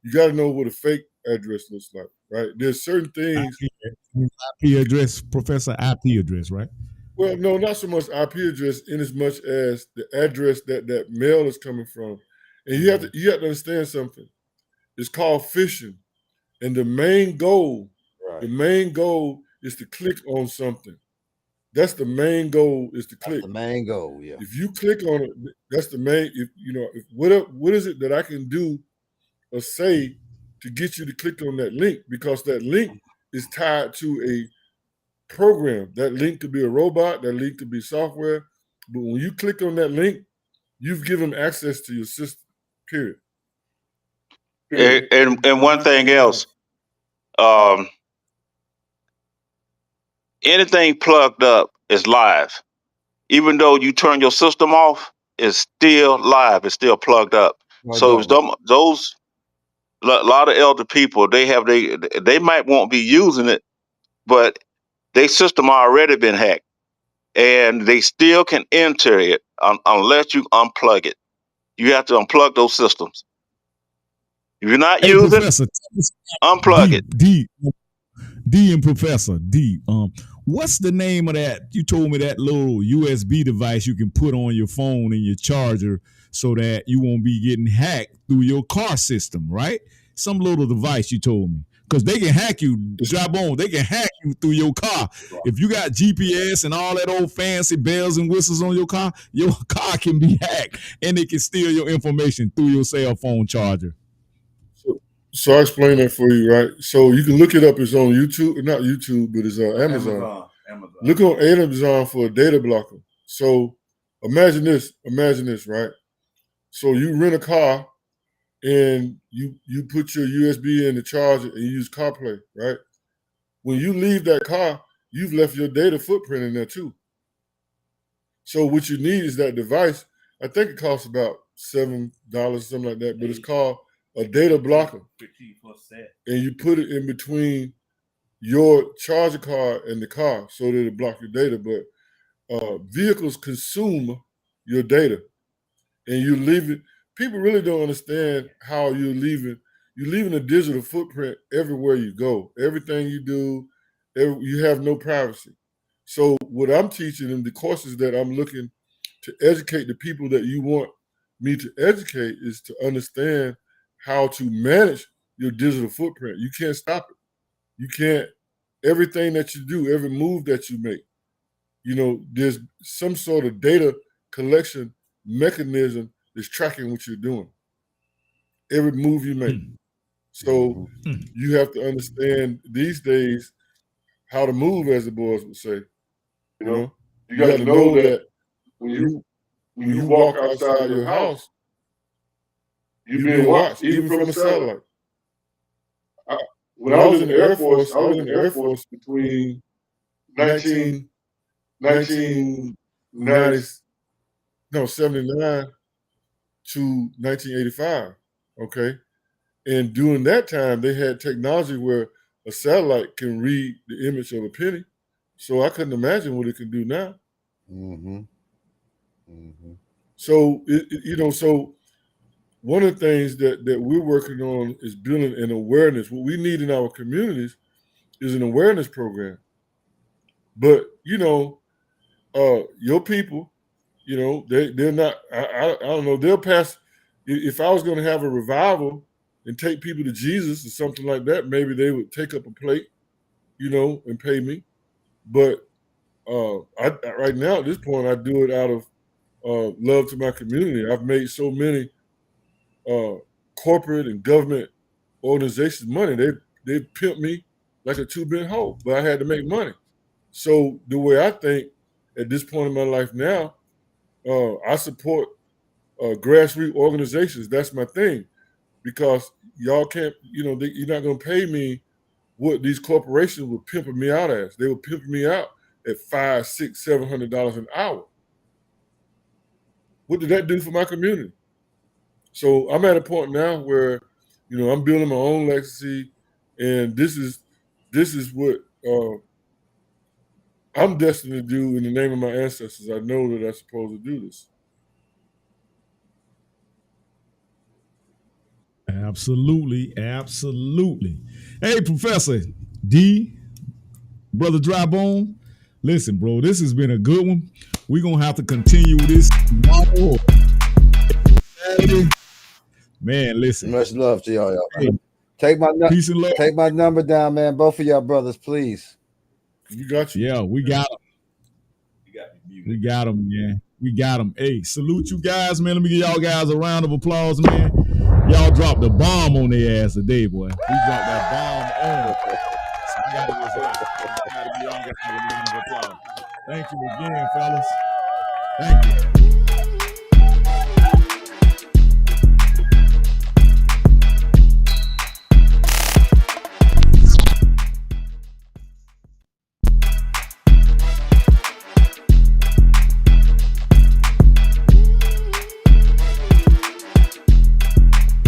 You got to know what a fake address looks like, right? There's certain things. IP address, Professor, IP address, right? Well, no, not so much IP address in as much as the address that mail is coming from. And you have to understand something. It's called phishing. And the main goal is to click on something. That's the main goal, is to click. That's the main goal, yeah. If you click on it, that's the main. What is it that I can do or say to get you to click on that link? Because that link is tied to a program. That link could be a robot. That link could be software. But when you click on that link, you've given access to your system. Period. And one thing else, anything plugged up is live. Even though you turn your system off, it's still live. It's still plugged up. So those a lot of elder people, they might won't be using it, but their system already been hacked, and they still can enter it unless you unplug it. You have to unplug those systems. If you're not using, Professor, unplug it. D and Professor D. What's the name of that? You told me that little USB device you can put on your phone and your charger so that you won't be getting hacked through your car system, right? Some little device you told me. Because they can hack you, they can hack you through your car. If you got GPS and all that old fancy bells and whistles on your car can be hacked, and they can steal your information through your cell phone charger. So I explain that for you, right? So you can look it up. It's on YouTube, not YouTube, but it's on Amazon. Look on Amazon for a data blocker. So imagine this, right? So you rent a car and you put your USB in the charger and you use CarPlay, right? when you leave that car, you've left your data footprint in there too. So what you need is that device. I think it costs about $7, something like that, but it's called a data blocker. And you put it in between your charger card and the car so that it block your data. But vehicles consume your data, and you leave it. People really don't understand how you're leaving a digital footprint everywhere you go. Everything you do, you have no privacy. So what I'm teaching in the courses that I'm looking to educate the people that you want me to educate is to understand how to manage your digital footprint. You can't stop it. You can't, everything that you do, every move that you make, there's some sort of data collection mechanism that's tracking what you're doing. Every move you make. So you have to understand these days how to move, as the boys would say. You got to know that when you walk outside your house, you're being watched, even from a satellite. When I was in the Air Force, between 79 to 1985, okay? And during that time, they had technology where a satellite can read the image of a penny. So I couldn't imagine what it can do now. So, so one of the things that we're working on is building an awareness. What we need in our communities is an awareness program. But, your people, they're not, I don't know, they'll pass. If I was going to have a revival and take people to Jesus or something like that, maybe they would take up a plate, and pay me. But right now, at this point, I do it out of love to my community. I've made so many corporate and government organizations money. They pimped me like a two-bit hoe, but I had to make money. So the way I think at this point in my life now, I support grassroots organizations. That's my thing, because y'all can't, you're not going to pay me what these corporations were pimping me out as. They were pimping me out at $500, $600, $700 an hour. What did that do for my community? So I'm at a point now where, I'm building my own legacy, and this is what I'm destined to do in the name of my ancestors. I know that I'm supposed to do this. Absolutely, absolutely. Hey, Professor D, Brother Drybone, listen, bro, this has been a good one. We're going to have to continue this tomorrow. Man, listen. Much love to y'all. Hey, take my peace and love. Take my number down, man. Both of y'all brothers, please. You got you. Yeah, we got them. We got them, man. We got them. Hey, salute you guys, man. Let me give y'all guys a round of applause, man. Y'all dropped the bomb on their ass today, boy. We dropped that bomb on them. So I gotta give y'all guys a round of applause. Thank you again, fellas. Thank you.